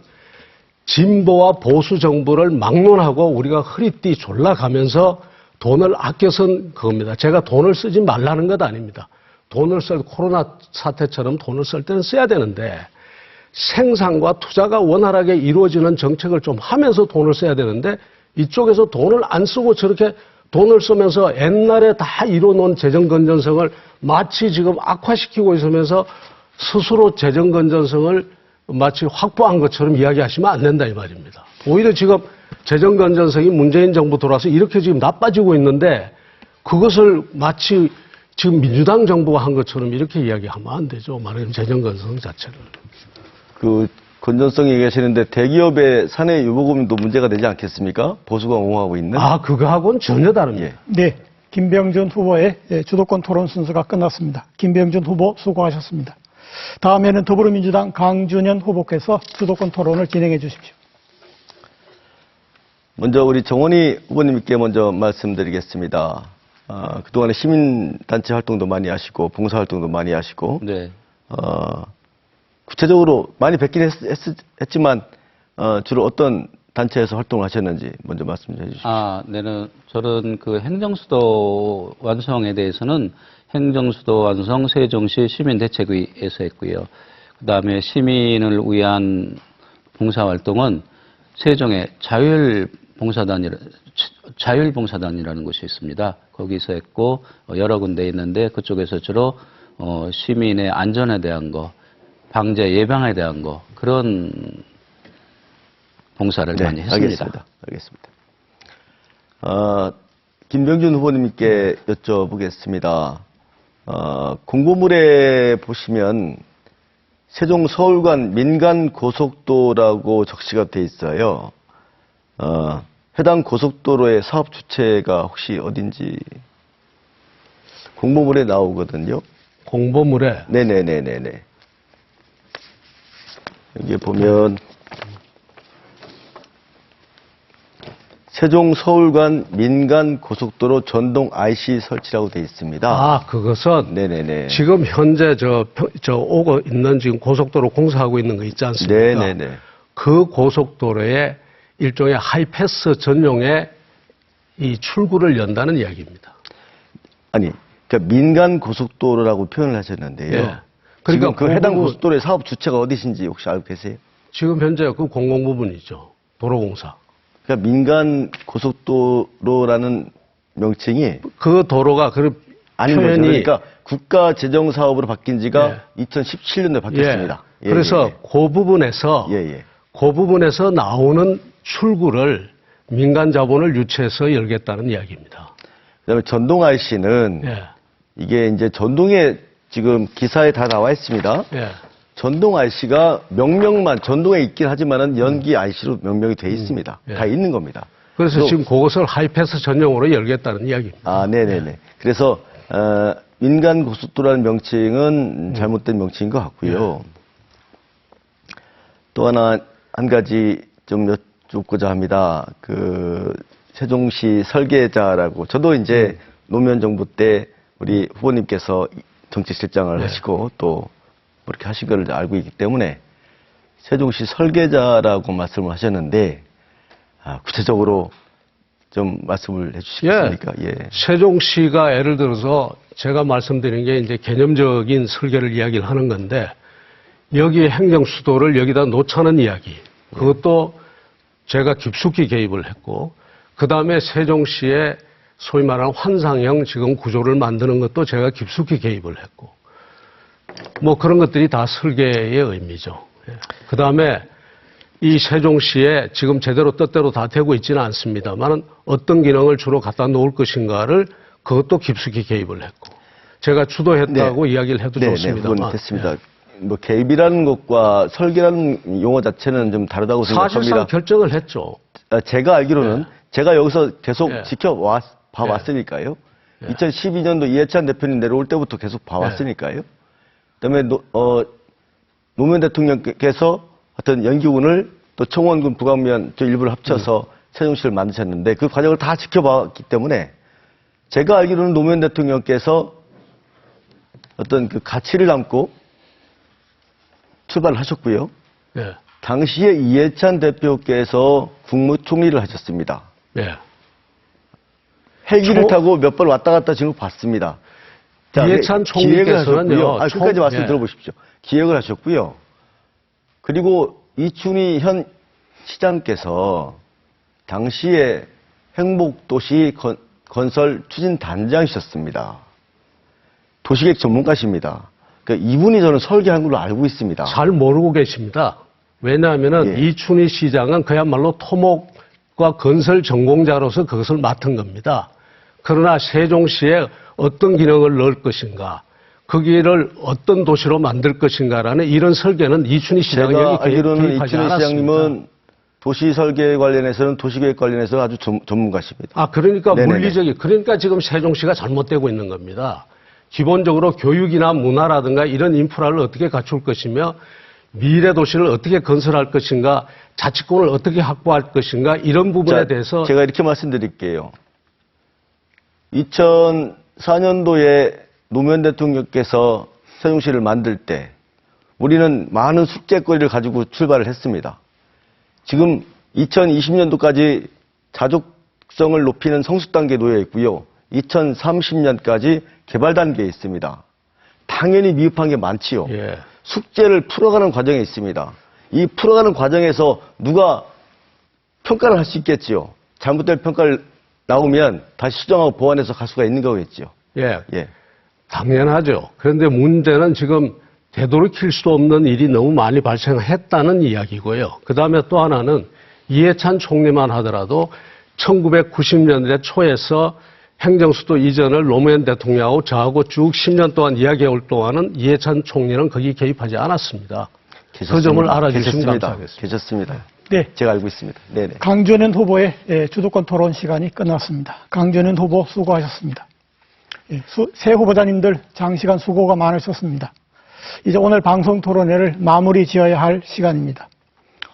진보와 보수 정부를 막론하고 우리가 허리띠 졸라가면서 돈을 아껴 쓴 그겁니다. 제가 돈을 쓰지 말라는 것 아닙니다. 코로나 사태처럼 돈을 쓸 때는 써야 되는데 생산과 투자가 원활하게 이루어지는 정책을 좀 하면서 돈을 써야 되는데 이쪽에서 돈을 안 쓰고 저렇게 돈을 쓰면서 옛날에 다 이뤄놓은 재정 건전성을 마치 지금 악화시키고 있으면서 스스로 재정 건전성을 마치 확보한 것처럼 이야기하시면 안 된다 이 말입니다. 오히려 지금 재정 건전성이 문재인 정부 들어와서 이렇게 지금 나빠지고 있는데 그것을 마치 지금 민주당 정부가 한 것처럼 이렇게 이야기하면 안 되죠. 말하자면 재정 건전성 자체를. 그 건전성 얘기하시는데 대기업의 사내 유보금도 문제가 되지 않겠습니까? 보수가 옹호하고 있는. 그거하고는 전혀 다릅니다. 예. 네, 김병준 후보의 주도권 토론 순서가 끝났습니다. 김병준 후보 수고하셨습니다. 다음에는 더불어민주당 강준현 후보께서 주도권 토론을 진행해 주십시오. 먼저 우리 정원희 후보님께 먼저 말씀드리겠습니다. 그동안에 시민단체 활동도 많이 하시고 봉사활동도 많이 하시고 네. 구체적으로 많이 뵙긴 했지만 주로 어떤 단체에서 활동을 하셨는지 먼저 말씀 좀 해주십시오. 저는 그 행정수도 완성에 대해서는 행정수도 완성 세종시 시민대책위에서 했고요. 그 다음에 시민을 위한 봉사활동은 세종의 자율봉사단이라는 곳이 있습니다. 거기서 했고 여러 군데 있는데 그쪽에서 주로 시민의 안전에 대한 거, 방제 예방에 대한 거 그런 봉사를 많이 했습니다. 알겠습니다. 김병준 후보님께 여쭤보겠습니다. 공보물에 보시면 세종 서울간 민간 고속도라고 적시가 돼 있어요. 해당 고속도로의 사업 주체가 혹시 어딘지 공보물에 나오거든요. 공보물에? 네네네네네. 여기 보면 세종 서울간 민간 고속도로 전동 IC 설치라고 돼 있습니다. 그것은 네네네. 지금 현재 오고 있는 지금 고속도로 공사하고 있는 거 있지 않습니까? 네네네. 그 고속도로에 일종의 하이패스 전용의 이 출구를 연다는 이야기입니다. 아니, 그러니까 민간 고속도로라고 표현을 하셨는데요. 예. 그러니까 그 해당 고속도로의 사업 주체가 어디신지 혹시 알고 계세요? 지금 현재 그 공공부문이죠. 도로공사. 그러니까 민간 고속도로라는 명칭이 그 도로가 그 아닌 거죠. 표현이 그러니까 국가 재정 사업으로 바뀐 지가 2017년도에 바뀌었습니다. 예. 그래서 그 부분에서 그 부분에서 나오는 출구를 민간 자본을 유치해서 열겠다는 이야기입니다. 그다음에 전동알 씨는 예. 이게 이제 전동에 지금 기사에 다 나와 있습니다. 예. 전동 IC가 명명만 전동에 있긴 하지만은 연기 IC로 명명이 돼 있습니다. 예. 다 있는 겁니다. 그래서 또- 지금 그것을 하이패스 전용으로 열겠다는 이야기입니다. 아, 네네네. 그래서 민간 고속도로라는 명칭은 잘못된 명칭인 것 같고요. 또 한 가지 좀 여쭙고자 합니다. 그 세종시 설계자라고 저도 이제 노무현 정부 때 우리 후보님께서 정치실장을 하시고 또 그렇게 하신 걸 알고 있기 때문에 세종시 설계자라고 말씀을 하셨는데 구체적으로 좀 말씀을 해주시겠습니까? 예. 세종시가 예를 들어서 제가 말씀드린 게 이제 개념적인 설계를 이야기를 하는 건데 여기 행정수도를 여기다 놓자는 이야기. 그것도 제가 깊숙이 개입을 했고 그 다음에 세종시의 소위 말하는 환상형 지금 구조를 만드는 것도 제가 깊숙이 개입을 했고 뭐 그런 것들이 다 설계의 의미죠. 그 다음에 이 세종시에 지금 제대로 뜻대로 다 되고 있지는 않습니다만 어떤 기능을 주로 갖다 놓을 것인가를 그것도 깊숙이 개입을 했고 제가 주도했다고 이야기를 해도 좋습니다만 그건 됐습니다. 뭐 개입이라는 것과 설계라는 용어 자체는 좀 다르다고 사실상 생각합니다. 결정을 했죠. 제가 알기로는 제가 여기서 계속 예. 봐왔으니까요. 2012년도 이해찬 대표님 내려올 때부터 계속 봐왔으니까요. 그다음에 노무현 대통령께서 어떤 연기군을 또 청원군 부감면 저 일부를 합쳐서 세종시를 만드셨는데 그 과정을 다 지켜봤기 때문에 제가 알기로는 노무현 대통령께서 어떤 그 가치를 담고 출발을 하셨고요. 예. 당시에 이해찬 대표께서 국무총리를 하셨습니다. 예. 헬기를 타고 몇 번 왔다 갔다 지금 봤습니다. 이해찬 총리께서는요. 끝까지 말씀 들어보십시오. 기획을 하셨고요. 그리고 이춘희 현 시장께서 당시에 행복도시 건설 추진단장이셨습니다. 도시계획 전문가십니다. 그러니까 이분이 저는 설계한 걸로 알고 있습니다. 잘 모르고 계십니다. 왜냐하면은 예. 이춘희 시장은 그야말로 토목과 건설 전공자로서 그것을 맡은 겁니다. 그러나 세종시에 어떤 기능을 넣을 것인가, 거기를 어떤 도시로 만들 것인가라는 이런 설계는 이춘희 시장이 제가 여기 알기로는 개입하지 이춘희 않았습니다. 시장님은 도시 설계 관련해서는 도시계획 관련해서 아주 전문가십니다. 아, 그러니까 네네네. 물리적인, 그러니까 지금 세종시가 잘못되고 있는 겁니다. 기본적으로 교육이나 문화라든가 이런 인프라를 어떻게 갖출 것이며 미래 도시를 어떻게 건설할 것인가, 자치권을 어떻게 확보할 것인가 이런 부분에 대해서 제가 이렇게 말씀드릴게요. 2004년도에 노무현 대통령께서 세종시를 만들 때 우리는 많은 숙제거리를 가지고 출발을 했습니다. 지금 2020년도까지 자족성을 높이는 성숙 단계에 놓여 있고요. 2030년까지 개발 단계에 있습니다. 당연히 미흡한 게 많지요. 예. 숙제를 풀어가는 과정에 있습니다. 이 풀어가는 과정에서 누가 평가를 할 수 있겠지요. 잘못된 평가를 나오면 다시 수정하고 보완해서 갈 수가 있는 거겠지요. 예. 예. 당연하죠. 그런데 문제는 지금 되돌이킬 수 없는 일이 너무 많이 발생했다는 이야기고요. 그 다음에 또 하나는 이해찬 총리만 하더라도 1990년대 초에서 행정수도 이전을 노무현 대통령하고 저하고 쭉 10년 동안 이야기해올 동안은 이해찬 총리는 거기 개입하지 않았습니다. 그 점을 알아주시면 감사하겠습니다. 계셨습니다. 네. 제가 알고 있습니다. 네네. 강준현 후보의 주도권 토론 시간이 끝났습니다. 강준현 후보 수고하셨습니다. 새 후보자님들 장시간 수고가 많으셨습니다. 이제 오늘 방송 토론회를 마무리 지어야 할 시간입니다.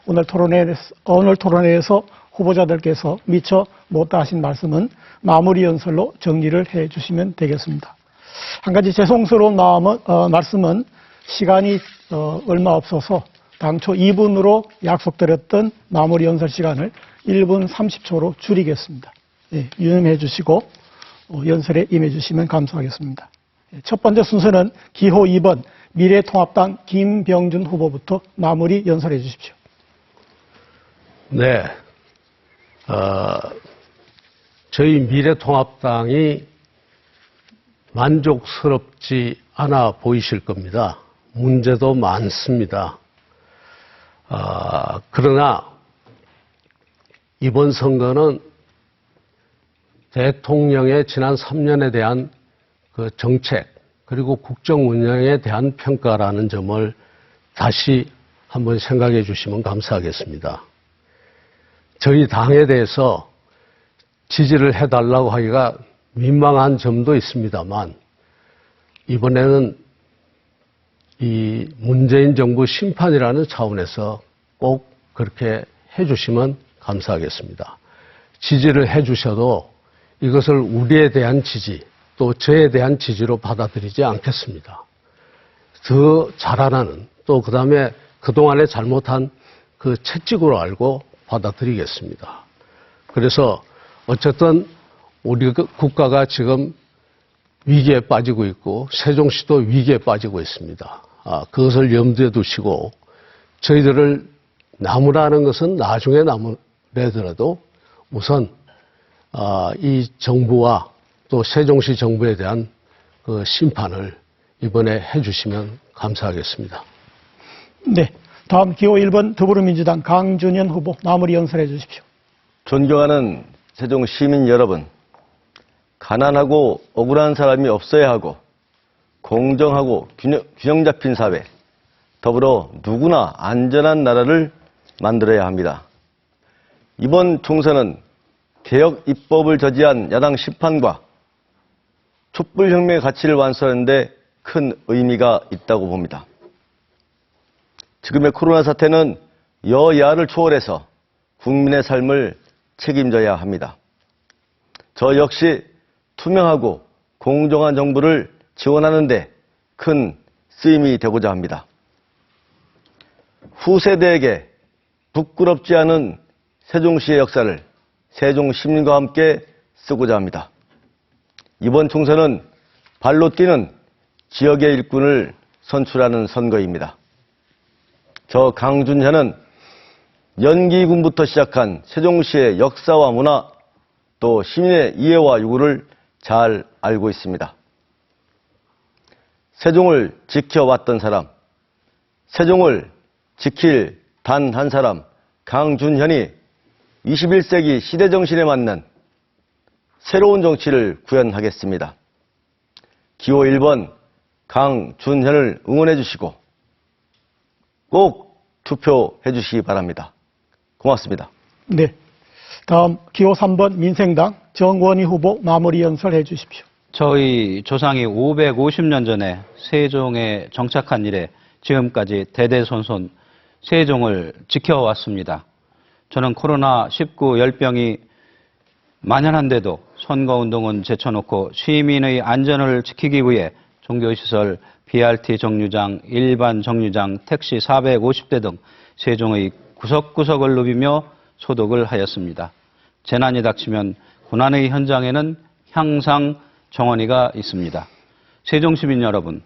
오늘 토론회에서 후보자들께서 미처 못다 하신 말씀은 마무리 연설로 정리를 해 주시면 되겠습니다. 한 가지 죄송스러운 말씀은 시간이 얼마 없어서 당초 2분으로 약속드렸던 마무리 연설 시간을 1분 30초로 줄이겠습니다. 예, 유념해 주시고 연설에 임해 주시면 감사하겠습니다. 첫 번째 순서는 기호 2번 미래통합당 김병준 후보부터 마무리 연설해 주십시오. 네. 저희 미래통합당이 만족스럽지 않아 보이실 겁니다. 문제도 많습니다. 그러나 이번 선거는 대통령의 지난 3년에 대한 그 정책 그리고 국정 운영에 대한 평가라는 점을 다시 한번 생각해 주시면 감사하겠습니다. 저희 당에 대해서 지지를 해달라고 하기가 민망한 점도 있습니다만 이번에는 이 문재인 정부 심판이라는 차원에서 꼭 그렇게 해주시면 감사하겠습니다. 지지를 해주셔도 이것을 우리에 대한 지지 또 저에 대한 지지로 받아들이지 않겠습니다. 더 잘하라는 또 그다음에 그동안에 잘못한 그 채찍으로 알고 받아들이겠습니다. 그래서 어쨌든 우리 국가가 지금 위기에 빠지고 있고 세종시도 위기에 빠지고 있습니다. 그것을 염두에 두시고 저희들을 나무라는 것은 나중에 나무라더라도 우선 이 정부와 또 세종시 정부에 대한 그 심판을 이번에 해주시면 감사하겠습니다. 네. 다음 기호 1번 더불어민주당 강준현 후보 마무리 연설해 주십시오. 존경하는 세종 시민 여러분, 가난하고 억울한 사람이 없어야 하고 공정하고 균형 잡힌 사회, 더불어 누구나 안전한 나라를 만들어야 합니다. 이번 총선은 개혁 입법을 저지한 야당 심판과 촛불혁명의 가치를 완수하는 데 큰 의미가 있다고 봅니다. 지금의 코로나 사태는 여야를 초월해서 국민의 삶을 책임져야 합니다. 저 역시 투명하고 공정한 정부를 지원하는 데 큰 쓰임이 되고자 합니다. 후세대에게 부끄럽지 않은 세종시의 역사를 세종 시민과 함께 쓰고자 합니다. 이번 총선은 발로 뛰는 지역의 일꾼을 선출하는 선거입니다. 저 강준현은 연기군부터 시작한 세종시의 역사와 문화 또 시민의 이해와 요구를 잘 알고 있습니다. 세종을 지켜왔던 사람, 세종을 지킬 단 한 사람 강준현이 21세기 시대 정신에 맞는 새로운 정치를 구현하겠습니다. 기호 1번 강준현을 응원해 주시고 꼭 투표해 주시기 바랍니다. 고맙습니다. 네. 다음 기호 3번 민생당 정원희 후보 마무리 연설해 주십시오. 저희 조상이 550년 전에 세종에 정착한 이래 지금까지 대대손손 세종을 지켜왔습니다. 저는 코로나19 열병이 만연한데도 선거운동은 제쳐놓고 시민의 안전을 지키기 위해 종교시설, BRT 정류장, 일반 정류장, 택시 450대 등 세종의 구석구석을 누비며 소독을 하였습니다. 재난이 닥치면 고난의 현장에는 항상 정원이가 있습니다. 세종 시민 여러분,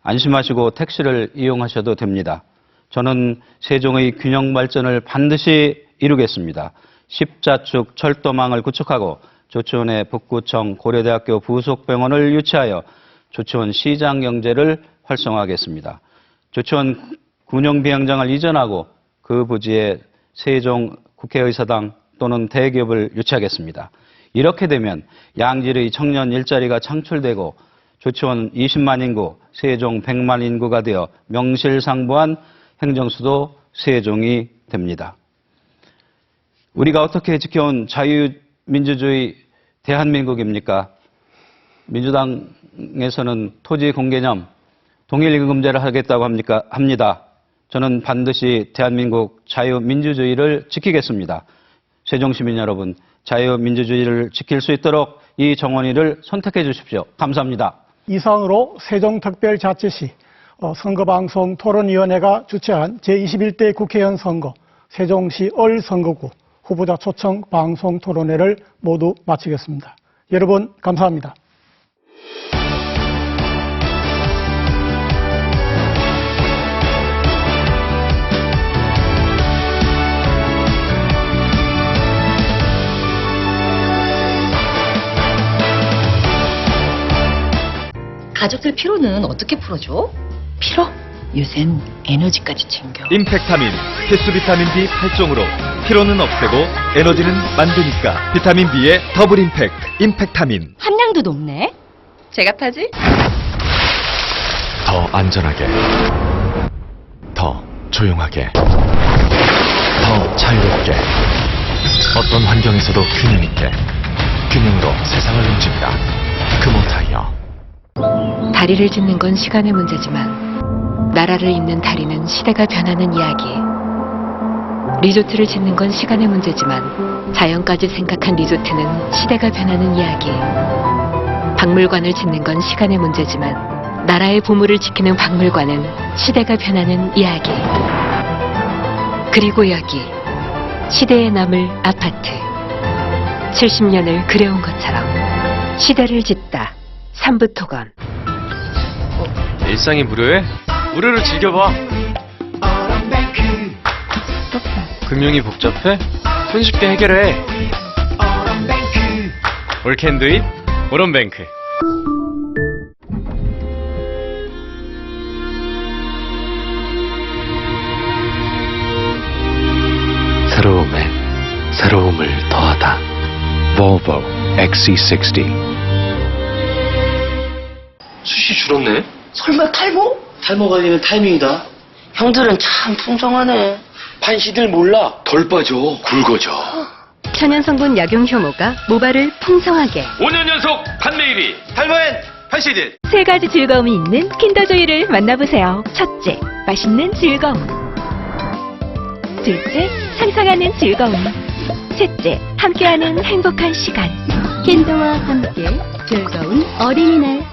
안심하시고 택시를 이용하셔도 됩니다. 저는 세종의 균형 발전을 반드시 이루겠습니다. 십자축 철도망을 구축하고 조치원의 북구청 고려대학교 부속병원을 유치하여 조치원 시장 경제를 활성화하겠습니다. 조치원 군용비행장을 이전하고 그 부지에 세종 국회의사당 또는 대기업을 유치하겠습니다. 이렇게 되면 양질의 청년 일자리가 창출되고 조치원 20만 인구, 세종 100만 인구가 되어 명실상부한 행정수도 세종이 됩니다. 우리가 어떻게 지켜온 자유민주주의 대한민국입니까? 민주당에서는 토지 공개념, 동일임금제를 하겠다고 합니다. 저는 반드시 대한민국 자유민주주의를 지키겠습니다. 세종시민 여러분, 자유민주주의를 지킬 수 있도록 이 정원이를 선택해 주십시오. 감사합니다. 이상으로 세종특별자치시 선거방송토론위원회가 주최한 제21대 국회의원 선거 세종시 을선거구 후보자 초청 방송 토론회를 모두 마치겠습니다. 여러분 감사합니다. 가족들 피로는 어떻게 풀어줘? 피로? 요샌 에너지까지 챙겨. 임팩타민, 필수 비타민 B 8종으로 피로는 없애고 에너지는 만드니까 비타민 B의 더블 임팩트, 임팩타민. 함량도 높네. 제가 타지? 더 안전하게, 더 조용하게, 더 자유롭게, 어떤 환경에서도 균형 있게, 균형으로 세상을 움직이다. 금호타이어. 다리를 짓는 건 시간의 문제지만 나라를 잇는 다리는 시대가 변하는 이야기. 리조트를 짓는 건 시간의 문제지만 자연까지 생각한 리조트는 시대가 변하는 이야기. 박물관을 짓는 건 시간의 문제지만 나라의 보물을 지키는 박물관은 시대가 변하는 이야기. 그리고 여기 시대에 남을 아파트. 70년을 그려온 것처럼 시대를 짓다. 삼부토건. 일상이 무료해? 무료로 즐겨봐. 금융이 복잡해? 손쉽게 해결해. All can do it? 오런뱅크. 새로움에 새로움을 더하다. Volvo XC60. 숱이 줄었네. 설마 탈모? 탈모 관리는 타이밍이다. 형들은 참 풍성하네. 판시들 몰라. 덜 빠져. 굵어져. 천연 성분 약용 효모가 모발을 풍성하게. 5년 연속 판매 1위. 탈모엔 판시들. 세 가지 즐거움이 있는 킨더조이를 만나보세요. 첫째, 맛있는 즐거움. 둘째, 상상하는 즐거움. 셋째, 함께하는 행복한 시간. 킨더와 함께 즐거운 어린이날.